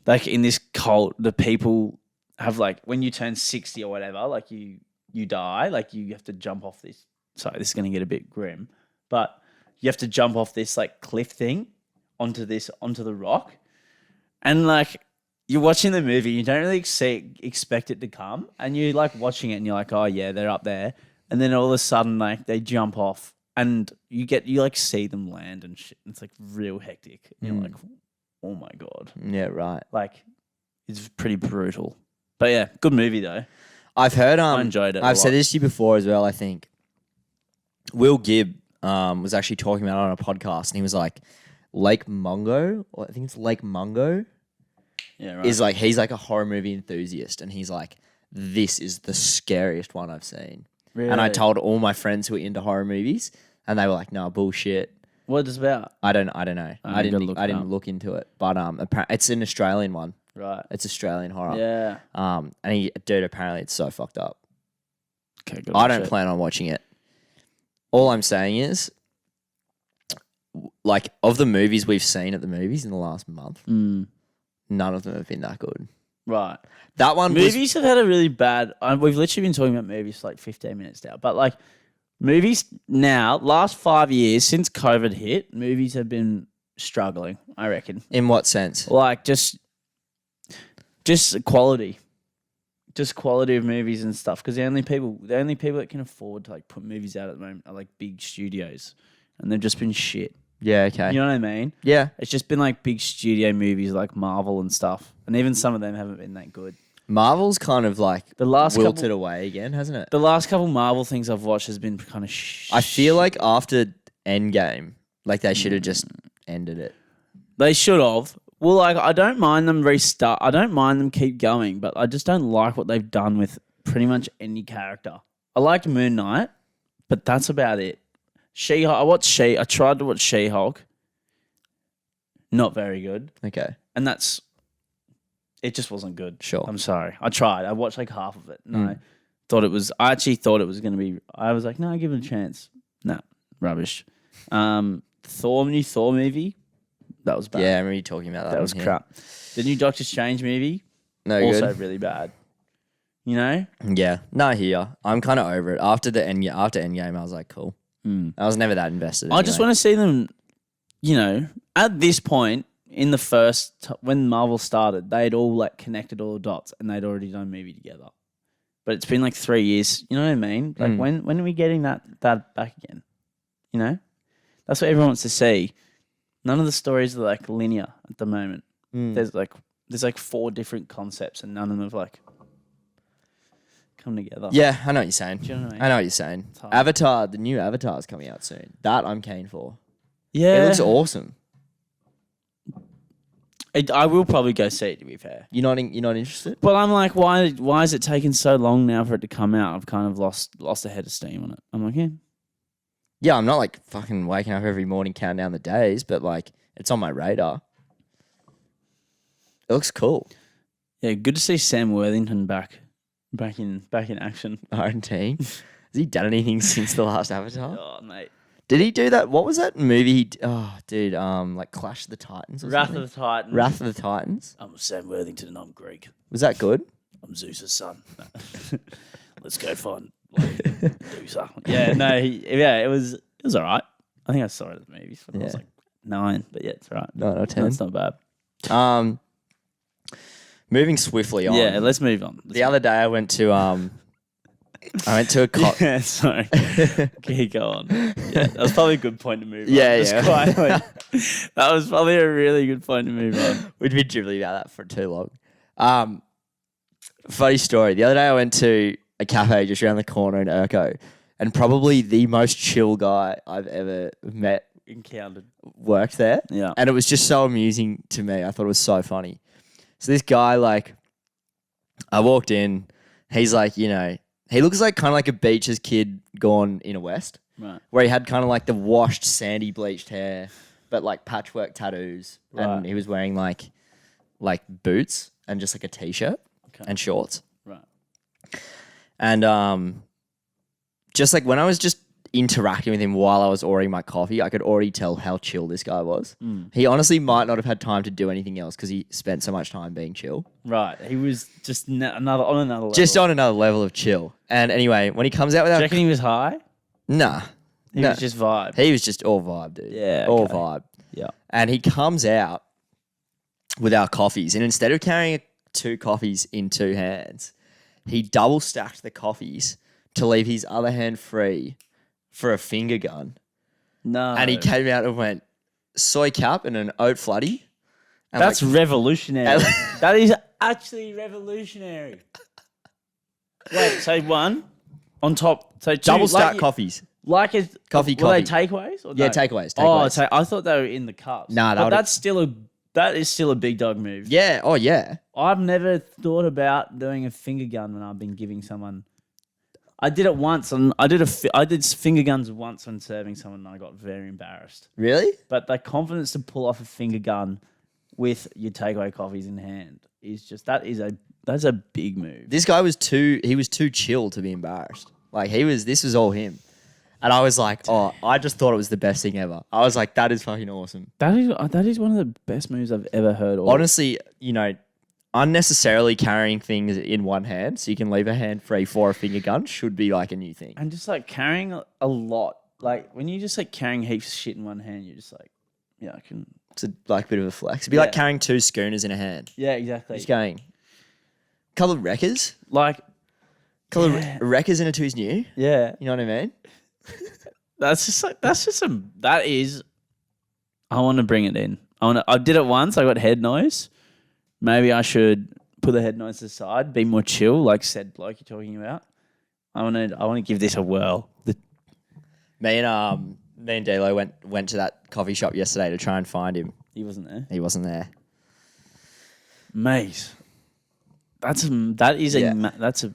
Like in this cult, the people have like when you turn 60 or whatever, like you die, like you have to jump off this. Sorry, this is going to get a bit grim, but you have to jump off this like cliff thing onto the rock, and like you're watching the movie, you don't really expect it to come, and you're like watching it and you're like, oh yeah, they're up there. And then all of a sudden, like they jump off, and you like see them land and shit. It's like real hectic. And you're like, oh my god. Yeah, right. Like it's pretty brutal. But yeah, good movie though. I've heard. I enjoyed it. I've said this to you before as well. I think Will Gibb was actually talking about it on a podcast, and he was like, Lake Mungo, or I think it's Lake Mungo, Yeah, right. is like, he's like a horror movie enthusiast, and he's like, this is the scariest one I've seen. Really? And I told all my friends who were into horror movies, and they were like, no, bullshit. What is it about? I don't know. I I gotta look it didn't up. look into it, but it's an Australian one. Right. It's Australian horror. Yeah. And dude, apparently it's so fucked up. Okay, good. I don't plan on watching it. All I'm saying is, like, of the movies we've seen at the movies in the last month, none of them have been that good. Right. That one Movies have had a really bad. We've literally been talking about movies for like 15 minutes now, but like movies now, last 5 years since COVID hit, movies have been struggling. I reckon. in what sense? Like just quality, just quality of movies and stuff. Because the only people that can afford to like put movies out at the moment are like big studios, and they've just been shit. Yeah, okay. You know what I mean? Yeah. It's just been like big studio movies like Marvel and stuff, and even some of them haven't been that good. Marvel's kind of like The last wilted couple, away again, hasn't it? the last couple Marvel things I've watched has been kind of. I feel like after Endgame, like they should have just ended it. They should have. Well, like I don't mind them restart. I don't mind them keep going, but I just don't like what they've done with pretty much any character. I liked Moon Knight, but that's about it. I tried to watch She-Hulk. Not very good, Okay. and it just wasn't good. Sure. I'm sorry. I tried. I watched like half of it, and I actually thought it was going to be. I was like, no, give it a chance. No, rubbish. New Thor movie. That was bad. Yeah, I remember you talking about that. That was here. crap. The new Doctor Strange movie, No also good. really bad. You know? Yeah. No, here. I'm kind of over it. After Endgame, I was like, cool. I was never that invested. I just want to see them, you know, at this point in the when Marvel started, they'd all like connected all the dots and they'd already done a movie together. But it's been like 3 years. You know what I mean? Like when are we getting that back again? You know? That's what everyone wants to see. None of the stories are like linear at the moment. There's like 4 different concepts and none of them have like come together. Yeah, I know what you're saying. Do you know what I mean? I know what you're saying. hard. Avatar, the new Avatar is coming out soon. That I'm keen for. Yeah. It looks awesome. I will probably go see it, to be fair. You're not interested? But I'm like, why is it taking so long now for it to come out? I've kind of lost a head of steam on it. I'm like, yeah. Yeah, I'm not like fucking waking up every morning counting down the days, but like it's on my radar. It looks cool. Yeah, good to see Sam Worthington back in action. Iron Team. Has he done anything since the last Avatar? Oh, mate. Did he do that? What was that movie? Like Clash of the Titans or Wrath something? of the Titans. Wrath of the Titans. I'm Sam Worthington and I'm Greek. Was that good? I'm Zeus's son. Let's go find Medusa. Yeah, no, it was all right. I think I saw it at the movies when I was Yeah. like 9, but yeah, it's all right. 9 or 10. That's not bad. Moving swiftly on. Yeah, let's move on. The other day I went to a Yeah, sorry. Okay, go on. Yeah, that was probably a good point to move on. Yeah, Just yeah. quietly. That was probably a really good point to move on. We'd been dribbling about that for too long. Funny story. The other day I went to a cafe just around the corner in Urco, and probably the most chill guy I've ever met Encountered. worked there. Yeah. And it was just so amusing to me. I thought it was so funny. So this guy, like, I walked in, he's like, you know, he looks like kind of like a Beaches kid gone in a West, Right. where he had kind of like the washed, sandy, bleached hair, but like patchwork tattoos. Right. And he was wearing like boots and just like a t-shirt and shorts. Right. And just like when I was just interacting with him while I was ordering my coffee, I could already tell how chill this guy was. He honestly might not have had time to do anything else because he spent so much time being chill. Right. He was just on another level. Just on another level of chill. And anyway, when he comes out with Do you our... reckon he was high? Nah. He No. was just vibe. He was just all vibe, dude. Yeah, All okay. vibe. Yeah. And he comes out with our coffees, and instead of carrying 2 coffees in 2 hands, he double stacked the coffees to leave his other hand free for a finger gun. No. And he came out and went, soy cap and an oat floodie. And That's like, revolutionary. That is actually revolutionary. Wait, so one on top. So two, double stack like, coffees. Like it, Coffee. Were they takeaways? Or Yeah, no? takeaways. Oh, I thought they were in the cups. Nah, but that is still a big dog move. Yeah. Oh, yeah. I've never thought about doing a finger gun when I've been giving someone. I did it once, and I did finger guns once when serving someone, and I got very embarrassed. Really? But the confidence to pull off a finger gun with your takeaway coffees in hand is just that's a big move. This guy was too chill to be embarrassed. Like this was all him. And I was like, oh, I just thought it was the best thing ever. I was like, that is fucking awesome. That is one of the best moves I've ever heard. Honestly, unnecessarily carrying things in one hand so you can leave a hand free for a finger gun should be like a new thing. And just like carrying a lot, like when you just like carrying heaps of shit in one hand, you're just like, yeah, I can. It's a bit of a flex. It'd be like carrying 2 schooners in a hand. Yeah, exactly. Just going, couple of wreckers. Like, Wreckers in a two's new. Yeah. You know what I mean? I want to bring it in. I did it once. I got head noise. Maybe I should put the head noise aside, be more chill, like said bloke you're talking about. I want to give this a whirl. Me and Delo went to that coffee shop yesterday to try and find him. He wasn't there. He wasn't there. Mate, that's a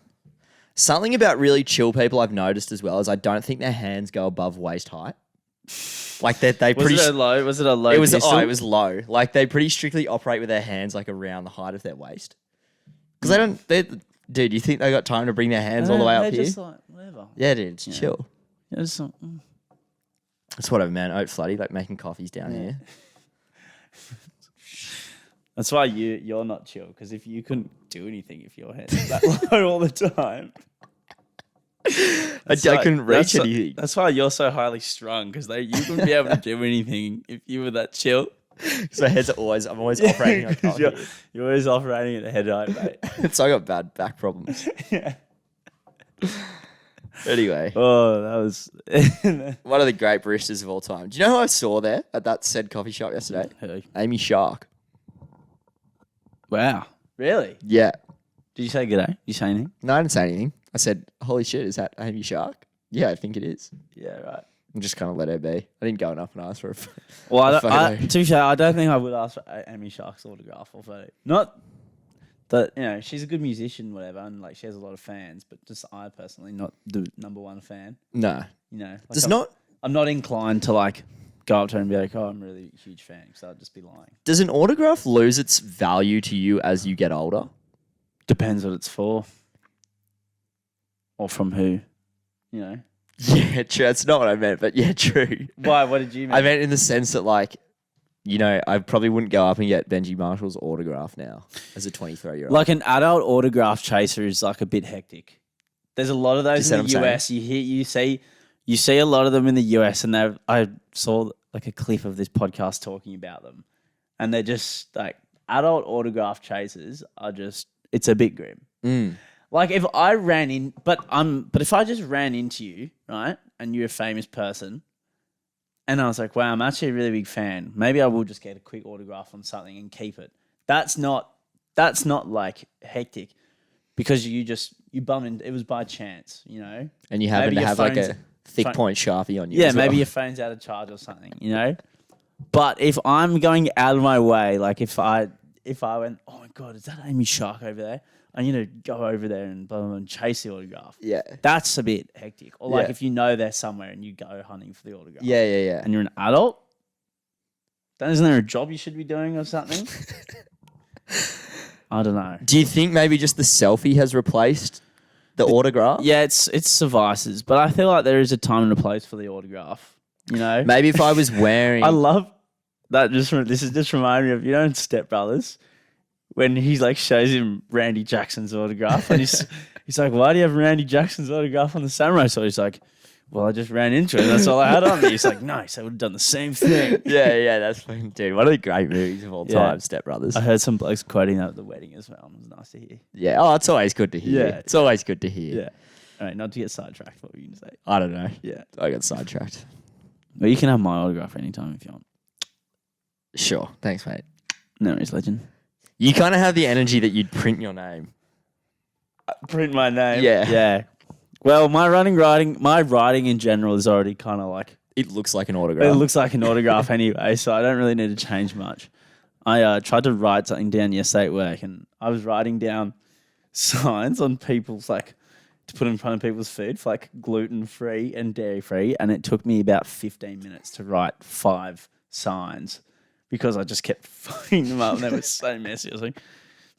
something about really chill people I've noticed as well is I don't think their hands go above waist height. Like they pretty. Was it a low? Was it a low? It was. pistol? It was low. Like they pretty strictly operate with their hands like around the height of their waist. Because they don't. Dude, you think they got time to bring their hands all the way up here? Just like whatever. Yeah, dude, it's chill. Yeah, it's That's whatever, man. Oat slutty, like making coffees down here. That's why you're not chill, because if you couldn't do anything if your hands were that low all the time. I couldn't reach anything. That's why you're so highly strung, because you wouldn't be able to do anything if you were that chill. So I'm always operating on you're always operating at the head height, mate. So I got bad back problems. Yeah. Anyway. Oh, that was one of the great baristas of all time. Do you know who I saw there at that said coffee shop yesterday? Who? Amy Shark. Wow. Really? Yeah. Did you say g'day? Did you say anything? No, I didn't say anything. I said, holy shit, is that Amy Shark? Yeah, I think it is. Yeah, right. I'm just kind of let her be. I didn't go up and ask for a Well, photo. to be fair, I don't think I would ask for Amy Shark's autograph or photo. Not that, she's a good musician, whatever, and like she has a lot of fans, but just I personally not the number one fan. No. I'm not inclined to like go up to her and be like, oh, I'm really a huge fan, because I'd just be lying. Does an autograph lose its value to you as you get older? Depends what it's for. Or from who, Yeah, true. That's not what I meant, but yeah, true. Why? What did you mean? I meant in the sense that, like, I probably wouldn't go up and get Benji Marshall's autograph now as a 23-year-old. Like an adult autograph chaser is like a bit hectic. There's a lot of those in the US. You see a lot of them in the US, and I saw like a clip of this podcast talking about them, and they're just like adult autograph chasers are just, it's a bit grim. Like if I if I just ran into you, right, and you're a famous person, and I was like, wow, I'm actually a really big fan. Maybe I will just get a quick autograph on something and keep it. That's not like hectic, because you bumped in. It was by chance, And you happen to have like a thick point Sharpie on you. Yeah, as well. maybe your phone's out of charge or something, But if I'm going out of my way, like if I went, oh my God, is that Amy Shark over there? I'm going to go over there and blah, blah, blah, and chase the autograph. Yeah. That's a bit hectic. Or like if they're somewhere and you go hunting for the autograph. Yeah. And you're an adult, then isn't there a job you should be doing or something? I don't know. Do you think maybe just the selfie has replaced the autograph? Yeah, it's vices, but I feel like there is a time and a place for the autograph. Maybe if I was wearing... I love that. This is just reminding me of, in Step Brothers, when he like shows him Randy Jackson's autograph, and he's like, why do you have Randy Jackson's autograph on the samurai sword? He's like, well, I just ran into it, and that's all I had on me. He's like, nice, I would have done the same thing. Yeah, that's fucking, dude, one of the great movies of all time, Step Brothers. I heard some blokes quoting that at the wedding as well. It was nice to hear. Yeah, it's always good to hear. Yeah. It's always good to hear. Yeah. All right, not to get sidetracked, what were you going to say? I don't know. Yeah. I got sidetracked. Well, you can have my autograph anytime if you want. Sure. Thanks, mate. No worries, legend. You kind of have the energy that you'd print your name. Print my name? Yeah. Yeah. Well, my writing in general is already kind of like It looks like an it autograph. looks like an autograph anyway, so I don't really need to change much. I tried to write something down yesterday at work, and I was writing down signs on people's like to put in front of people's food for like gluten-free and dairy-free, and it took me about 15 minutes to write 5 signs because I just kept fucking them up, and they were so messy. I was like,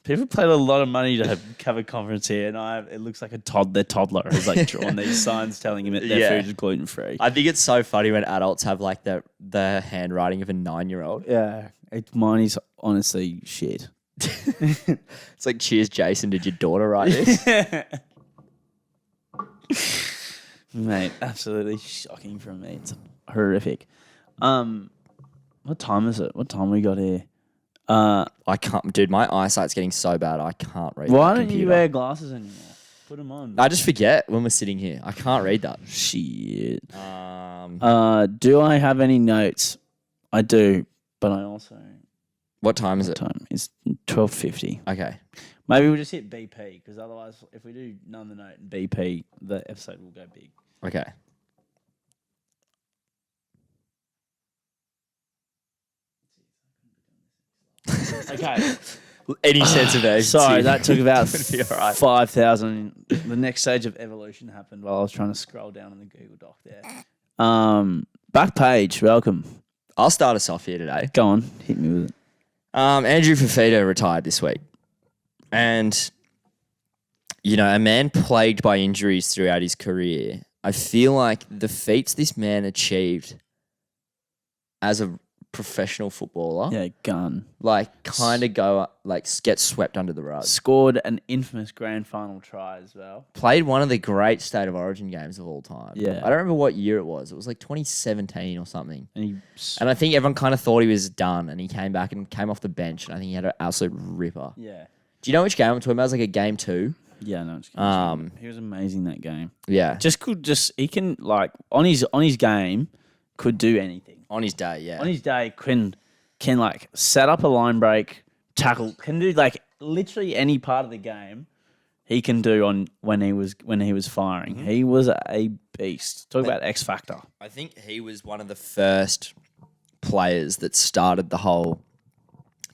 people paid a lot of money to have a conference here, and it looks like their toddler has like drawn these signs telling him that their food is gluten-free. I think it's so funny when adults have like the handwriting of a 9-year-old. Yeah, mine is honestly shit. It's like, cheers, Jason. Did your daughter write this? Mate, absolutely shocking from me. It's horrific. What time is it? What time we got here? I can't, dude. My eyesight's getting so bad. I can't read. Why the don't you computer. wear glasses anymore? Put them on. I just forget when we're sitting here. I can't read that. Shit. Do I have any notes? I do, but I also. What time is it? Time it's 12:50. Okay. Maybe we'll just hit BP because otherwise, if we do none the note and BP, the episode will go big. Okay. Okay. Any sense of urgency? Sorry, that took about Would be all right. 5,000. The next stage of evolution happened while I was trying to scroll down on the Google Doc there. Back page, welcome. I'll start us off here today. Go on, hit me with it. Andrew Fafita retired this week. And, you know, a man plagued by injuries throughout his career. I feel like the feats this man achieved as a professional footballer, Yeah, gun. like, kind of get swept under the rug. Scored an infamous grand final try as well. Played one of the great State of Origin games of all time. Yeah. I don't remember what year it was. It was like 2017 or something. And And I think everyone kind of thought he was done, and he came back and came off the bench, and I think he had an absolute ripper. yeah. Do you know which game I'm talking about? It was like a game 2. Yeah, no, it's good. He was amazing that game. Yeah. He can like on his game could do anything. On his day, yeah. On his day can like set up a line break, tackle, can do like literally any part of the game he can do on when he was firing. Mm-hmm. He was a beast. Talk about X Factor. I think he was one of the first players that started the whole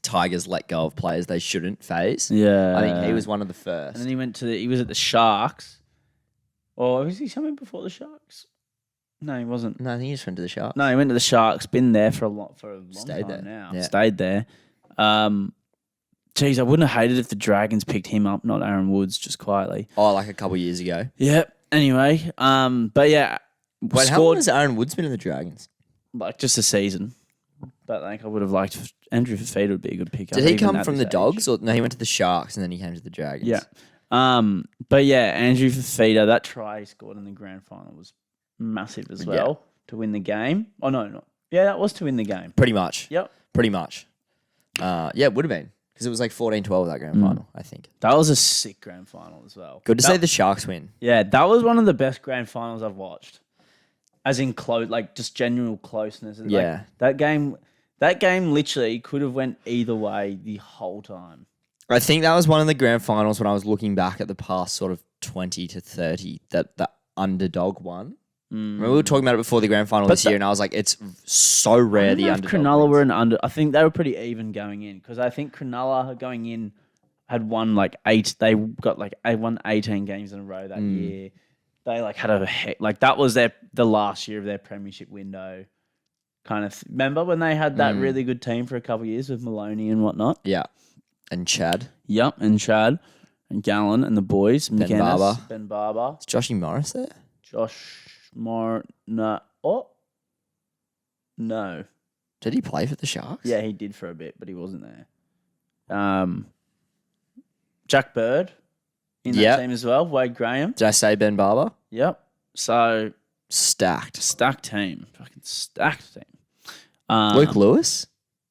Tigers let go of players they shouldn't phase. Yeah. I think he was one of the first. And then he was at the Sharks. Or was he something before the Sharks? No, he wasn't. No, I think he just went to the Sharks. No, he went to the Sharks. Been there for a long Stayed time there. now. Yeah. Stayed there. Geez, I wouldn't have hated if the Dragons picked him up, not Aaron Woods, just quietly. Oh, like a couple years ago. Yep. Anyway, but yeah, Wait, how long has Aaron Woods been in the Dragons? like just a season. But like I would have liked Andrew Fafita would be a good pick. Did he come from the Dogs? Or no, he went to the Sharks and then he came to the Dragons. Yeah. But yeah, Andrew Fafita, that try he scored in the grand final was massive as well to win the game. Oh no, not. Yeah, that was to win the game. Pretty much. Yep. Pretty much. Yeah, it would have been. Because it was like 14-12 that grand final, I think. That was a sick grand final as well. Good to see the Sharks win. Yeah, that was one of the best grand finals I've watched. As in close, like just general closeness. Like, Yeah. that game literally could have went either way the whole time. I think that was one of the grand finals when I was looking back at the past sort of 20 to 30 that the underdog won. Remember we were talking about it before the grand final this year, and I was like, it's so rare the underdog. Cronulla wins. were an under. I think they were pretty even going in because I think Cronulla going in had won like 8. They got like won 18 games in a row that year. They like had that was the last year of their premiership window. Kind of remember when they had that really good team for a couple of years with Maloney and whatnot. Yeah. And Chad. Yep, and Chad and Gallen and the boys. Ben McInnes, Barber. Ben Barber. Is Joshy Morris there? Josh no. Oh. No. Did he play for the Sharks? Yeah, he did for a bit, but he wasn't there. Jack Bird in that team as well. Wade Graham. Did I say Ben Barber? Yep. So Stacked. stacked team. Fucking stacked team. Luke Lewis?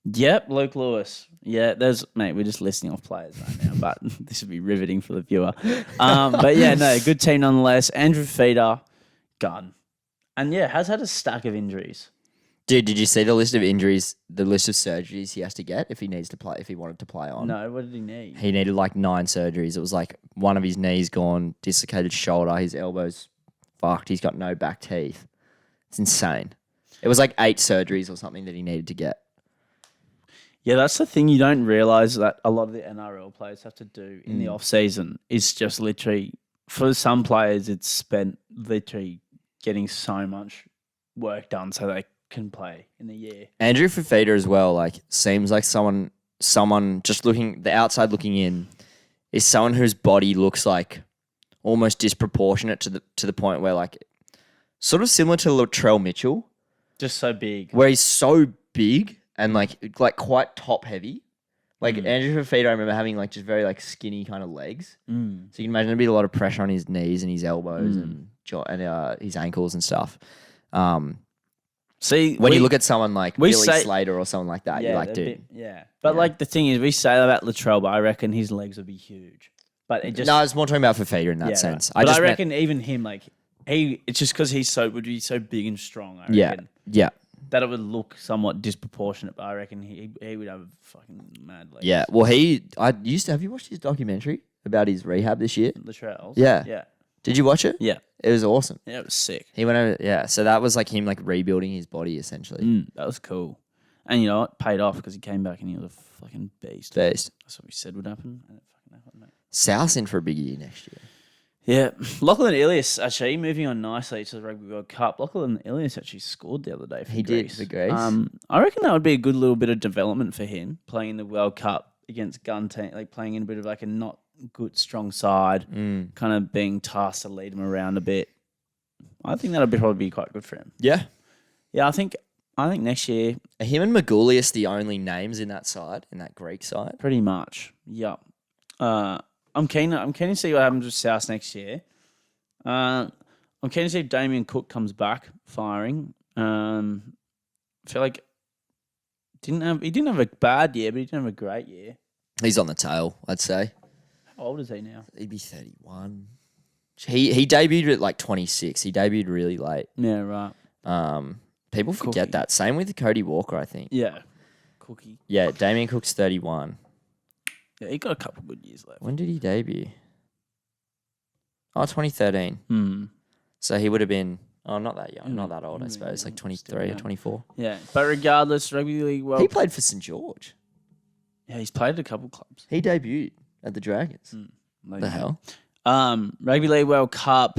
Yep, Luke Lewis. Yeah, we're just listing off players right now, but this would be riveting for the viewer. But yeah, no, good team nonetheless. Andrew Feeder, gun. And yeah, has had a stack of injuries. Dude, did you see the list of injuries, the list of surgeries he has to get if he needs to play, if he wanted to play on? No, what did he need? He needed like 9 surgeries. It was like one of his knees gone, dislocated shoulder, his elbow's fucked. He's got no back teeth. It's insane. It was like 8 surgeries or something that he needed to get. Yeah, that's the thing you don't realise that a lot of the NRL players have to do in the off-season is just literally, for some players, it's spent literally getting so much work done so they can play in the year. Andrew Fafita as well, like, seems like someone just looking, the outside looking in, is someone whose body looks like almost disproportionate to the point where, like, sort of similar to Latrell Mitchell. Just so big. Where he's so big and like quite top heavy. Like Andrew Fafita, I remember having like just very like skinny kind of legs. So you can imagine there'd be a lot of pressure on his knees and his elbows and his ankles and stuff. See, when you look at someone like Billy say, Slater or someone like that, you're like, dude. But like the thing is, we say that about Latrell, but I reckon his legs would be huge. But it just no, I was more talking about Fafita in that sense. Right. But I reckon even him, like it's just because would be so big and strong. I reckon. Yeah. That it would look somewhat disproportionate, but I reckon he would have fucking mad legs. Yeah. Well, have you watched his documentary about his rehab this year? Latrell's. Yeah. Yeah. Did you watch it? Yeah. It was awesome. Yeah, it was sick. He went over, yeah. So that was like him like rebuilding his body essentially. That was cool. And you know what? Paid off because he came back and he was a fucking beast. Beast. That's what we said would happen. And it fucking happened, mate. South's in for a big year next year. Yeah. Lachlan Ilias, actually, moving on nicely to the Rugby World Cup. Lachlan Ilias actually scored the other day for Greece. He did for Greece. I reckon that would be a good little bit of development for him, playing in the World Cup against gun team, like playing in a bit of like a not good, strong side, kind of being tasked to lead him around a bit. I think that'll probably be quite good for him. Yeah. Yeah, I think next year. Are him and Magoulias the only names in that side, in that Greek side? Pretty much. Yeah. I'm keen to see what happens with South next year. I'm keen to see if Damien Cook comes back firing. I feel like he didn't have a bad year, but he didn't have a great year. He's on the tail, I'd say. How old is he now? He'd be 31. He debuted at like 26. He debuted really late. Yeah, right. People forget that. Same with Cody Walker, I think. Yeah. Cookie. Yeah, Damien Cook's 31. Yeah, he got a couple good years left. When did he debut? Oh, 2013. So he would have been, not that young, not that old, I suppose, like 23 or 24. Yeah, but regardless, Rugby League World... He played for St. George. Yeah, he's played at a couple clubs. He debuted at the Dragons. What the hell? Rugby League World Cup.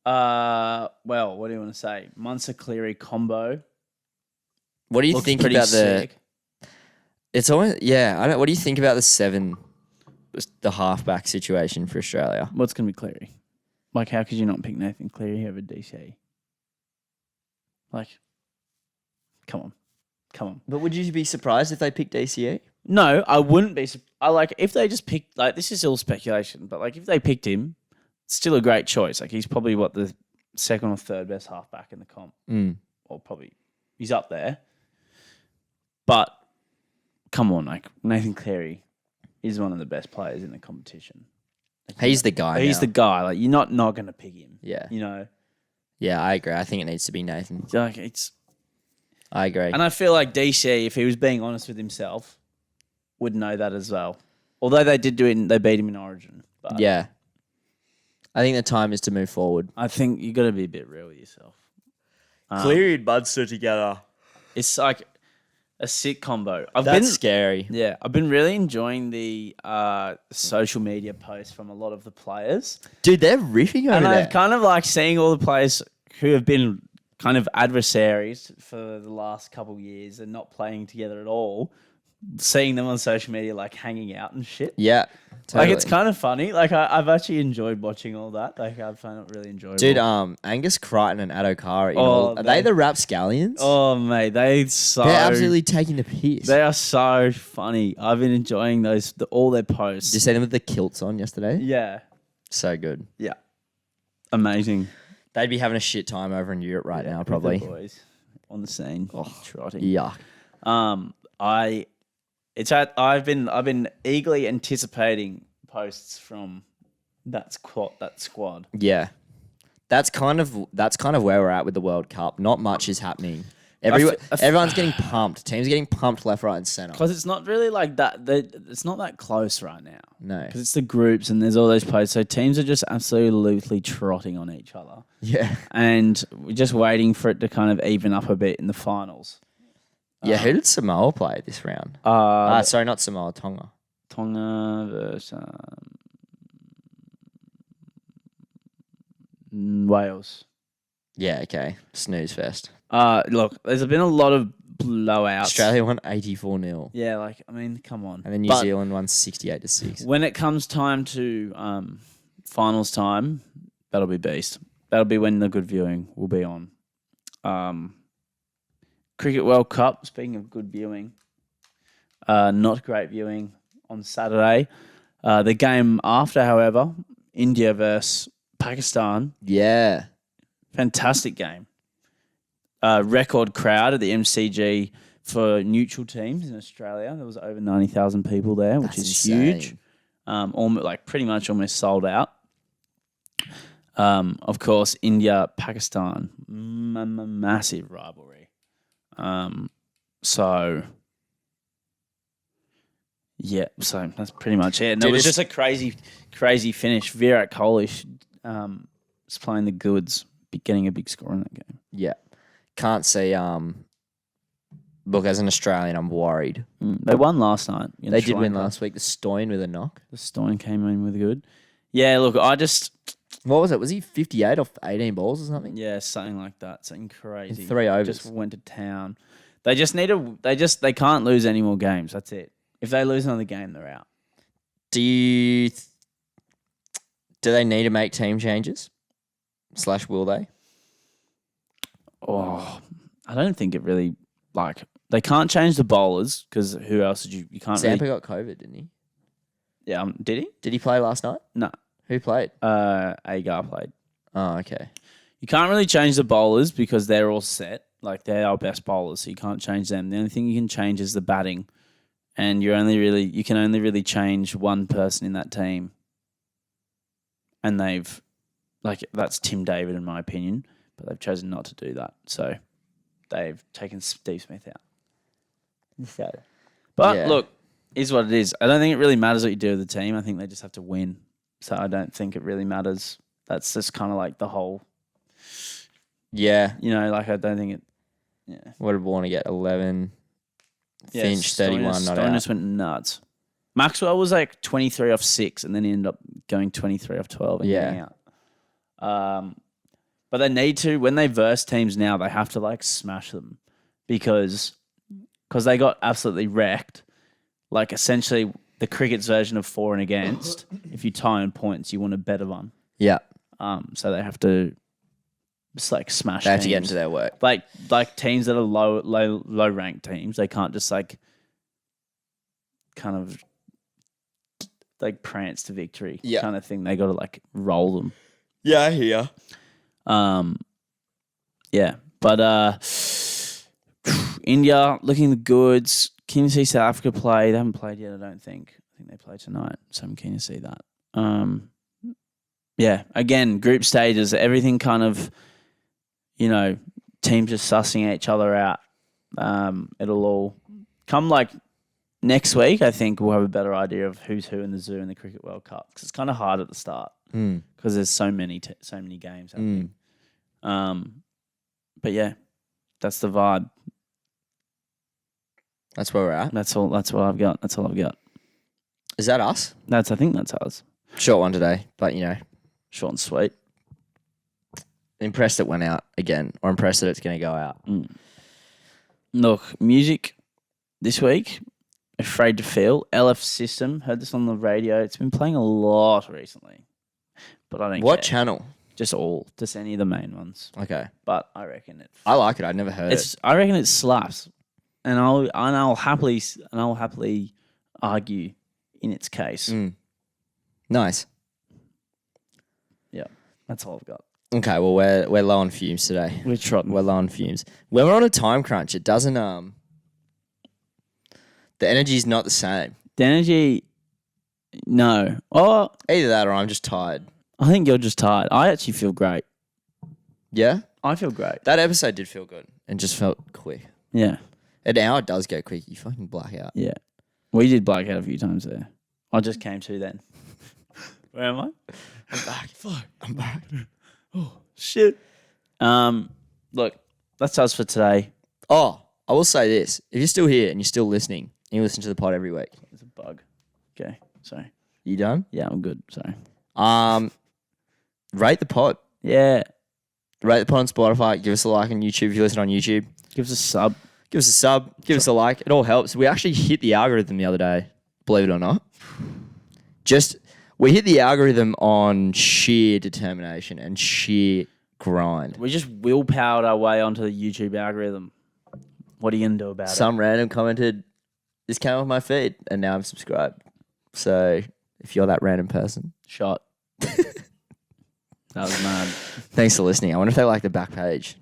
Well, what do you want to say? Munster Cleary combo. What do you Looks think pretty about sick. It's almost, what do you think about the halfback situation for Australia? What's going to be Cleary? Like, how could you not pick Nathan Cleary over DC? Like, come on. But would you be surprised if they picked DCE? No, I wouldn't be. If they just picked, like, this is all speculation, but like, if they picked him, it's still a great choice. Like, he's probably the second or third best halfback in the comp. Or probably, he's up there. But, come on, like, Nathan Cleary is one of the best players in the competition. Like, He's the guy. He's the guy. Like, you're not going to pick him. Yeah. You know? Yeah, I agree. I think it needs to be Nathan. Like, I agree. And I feel like DC, if he was being honest with himself, would know that as well. Although they did they beat him in Origin. But yeah. I think the time is to move forward. I think you got to be a bit real with yourself. Cleary and Munster together. It's like a sick combo. That's scary. Yeah, I've been really enjoying the social media posts from a lot of the players. Dude, they're riffing over And there. I've kind of like seeing all the players who have been kind of adversaries for the last couple of years and not playing together at all, seeing them on social media like hanging out and shit. Yeah. Totally. Like, it's kind of funny. Like, I've actually enjoyed watching all that. Like, I find it really enjoyable. Dude, Angus Crichton and Adokara, are they they the rapscallions? Oh, mate, they're absolutely taking the piss. They are so funny. I've been enjoying all their posts. Did you see them with the kilts on yesterday? Yeah. So good. Yeah. Amazing. They'd be having a shit time over in Europe right now, probably. With the boys on the scene. Trotting. Yuck. I've been eagerly anticipating posts from that squad. Yeah. That's kind of where we're at with the World Cup. Not much is happening. Everyone's getting pumped. Teams are getting pumped left, right, and center. Because it's not really like that. It's not that close right now. No. Because it's the groups and there's all those players. So teams are just absolutely trotting on each other. Yeah. And we're just waiting for it to kind of even up a bit in the finals. Yeah. Who did Samoa play this round? Sorry, not Samoa. Tonga. Tonga versus Wales. Yeah. Okay. Snooze fest. Look, there's been a lot of blowouts. Australia won 84-0. Yeah, like, I mean, come on. And then New Zealand won 68-6. When it comes time to finals time, that'll be beast. That'll be when the good viewing will be on. Cricket World Cup, speaking of good viewing, not great viewing on Saturday. The game after, however, India versus Pakistan. Yeah. Fantastic game. Record crowd at the MCG for neutral teams in Australia. There was over 90,000 people there, which is insane. huge. Pretty much almost sold out. Of course, India, Pakistan, massive rivalry. So that's pretty much it. And it was just a crazy finish. Virat Kohli was playing the goods, getting a big score in that game. Yeah. Can't see. Look, as an Australian, I'm worried. They won last night. They did win last week. The Stoin with a knock. The Stoin came in with good. Yeah, look, What was it? Was he 58 off 18 balls or something? Yeah, something like that. Something crazy. In 3 overs. Just went to town. They just need to. They can't lose any more games. That's it. If they lose another game, they're out. Do they need to make team changes? / will they? Oh, I don't think it really they can't change the bowlers because who else did you can't Zampa really. got COVID, didn't he? Yeah, did he? Did he play last night? No. Who played? Agar played. Oh, okay. You can't really change the bowlers because they're all set. Like, they're our best bowlers, so you can't change them. The only thing you can change is the batting, and you can only really change one person in that team. And that's Tim David, in my opinion, but they've chosen not to do that. So they've taken Steve Smith out. But look, is what it is. I don't think it really matters what you do with the team. I think they just have to win. So I don't think it really matters. That's just kind of like the whole. Yeah. I don't think it. Yeah. What did Warner get? 11. Finch, 31, not out. Stoinis went nuts. Maxwell was like 23 off 6, and then he ended up going 23 off 12 and getting out. But they need to, when they verse teams now, they have to smash them because they got absolutely wrecked. Essentially the cricket's version of for and against. If you tie on points, you want a better one. Yeah. So they have to just smash. They have teams. to get into their work. Like teams that are low ranked teams, they can't just kind of prance to victory kind of thing. They got to roll them. Yeah, I hear. Yeah, but India looking the goods. Keen to see South Africa play. They haven't played yet, I don't think. I think they play tonight, so I'm keen to see that. Yeah, again, group stages, everything kind of, teams just sussing each other out. It'll all come next week. I think we'll have a better idea of who's who in the zoo in the Cricket World Cup because it's kind of hard at the start because there's so many games happening. But yeah, that's the vibe. That's where we're at. That's all. That's what I've got. That's all I've got. Is that us? I think that's us. Short one today, but Short and sweet. Impressed it went out again, or impressed that it's going to go out. Look, music this week. Afraid to Feel. LF System. Heard this on the radio. It's been playing a lot recently, but I don't. What care. channel? Just any of the main ones. Okay, but I reckon it. I like it. I've never heard it. I reckon it slaps, and I'll happily argue in its case. Nice. Yeah, that's all I've got. Okay, well we're low on fumes today. We're trotting. We're low on fumes. When we're on a time crunch, it doesn't the energy's not the same. The energy, no. Oh, either that or I'm just tired. I think you're just tired. I actually feel great. Yeah, I feel great. That episode did feel good and just felt quick. Yeah. An hour does go quick. You fucking black out. Yeah. We did black out a few times there. I just came to then. Where am I? I'm back. Fuck. I'm back. Oh, shit. Look, that's us for today. Oh, I will say this. If you're still here and you're still listening, and you listen to the pod every week. There's a bug. Okay, sorry. You done? Yeah, I'm good. Sorry. Rate the pod. Yeah. Rate the pod on Spotify. Give us a like on YouTube if you listen on YouTube. Give us a sub. Give us a sub. Give us a like. It all helps. We actually hit the algorithm the other day, believe it or not. We hit the algorithm on sheer determination and sheer grind. We just willpowered our way onto the YouTube algorithm. What are you going to do about it? Some random commented, this came off my feed, and now I'm subscribed. So if you're that random person. Shot. That was mad. Thanks for listening. I wonder if they like the back page.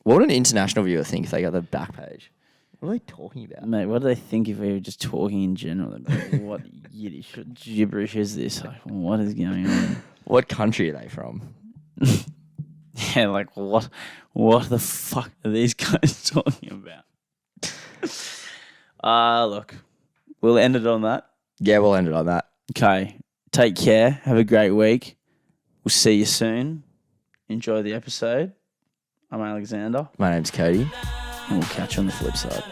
What would an international viewer think if they got the back page? What are they talking about? Mate, what do they think if we were just talking in general? They'd be like, what Yiddish gibberish is this? Like, what is going on? What country are they from? Yeah, like what the fuck are these guys talking about? Look, we'll end it on that. Yeah, we'll end it on that. Okay. Take care. Have a great week. We'll see you soon. Enjoy the episode. I'm Alexander. My name's Kody. And we'll catch you on the flip side.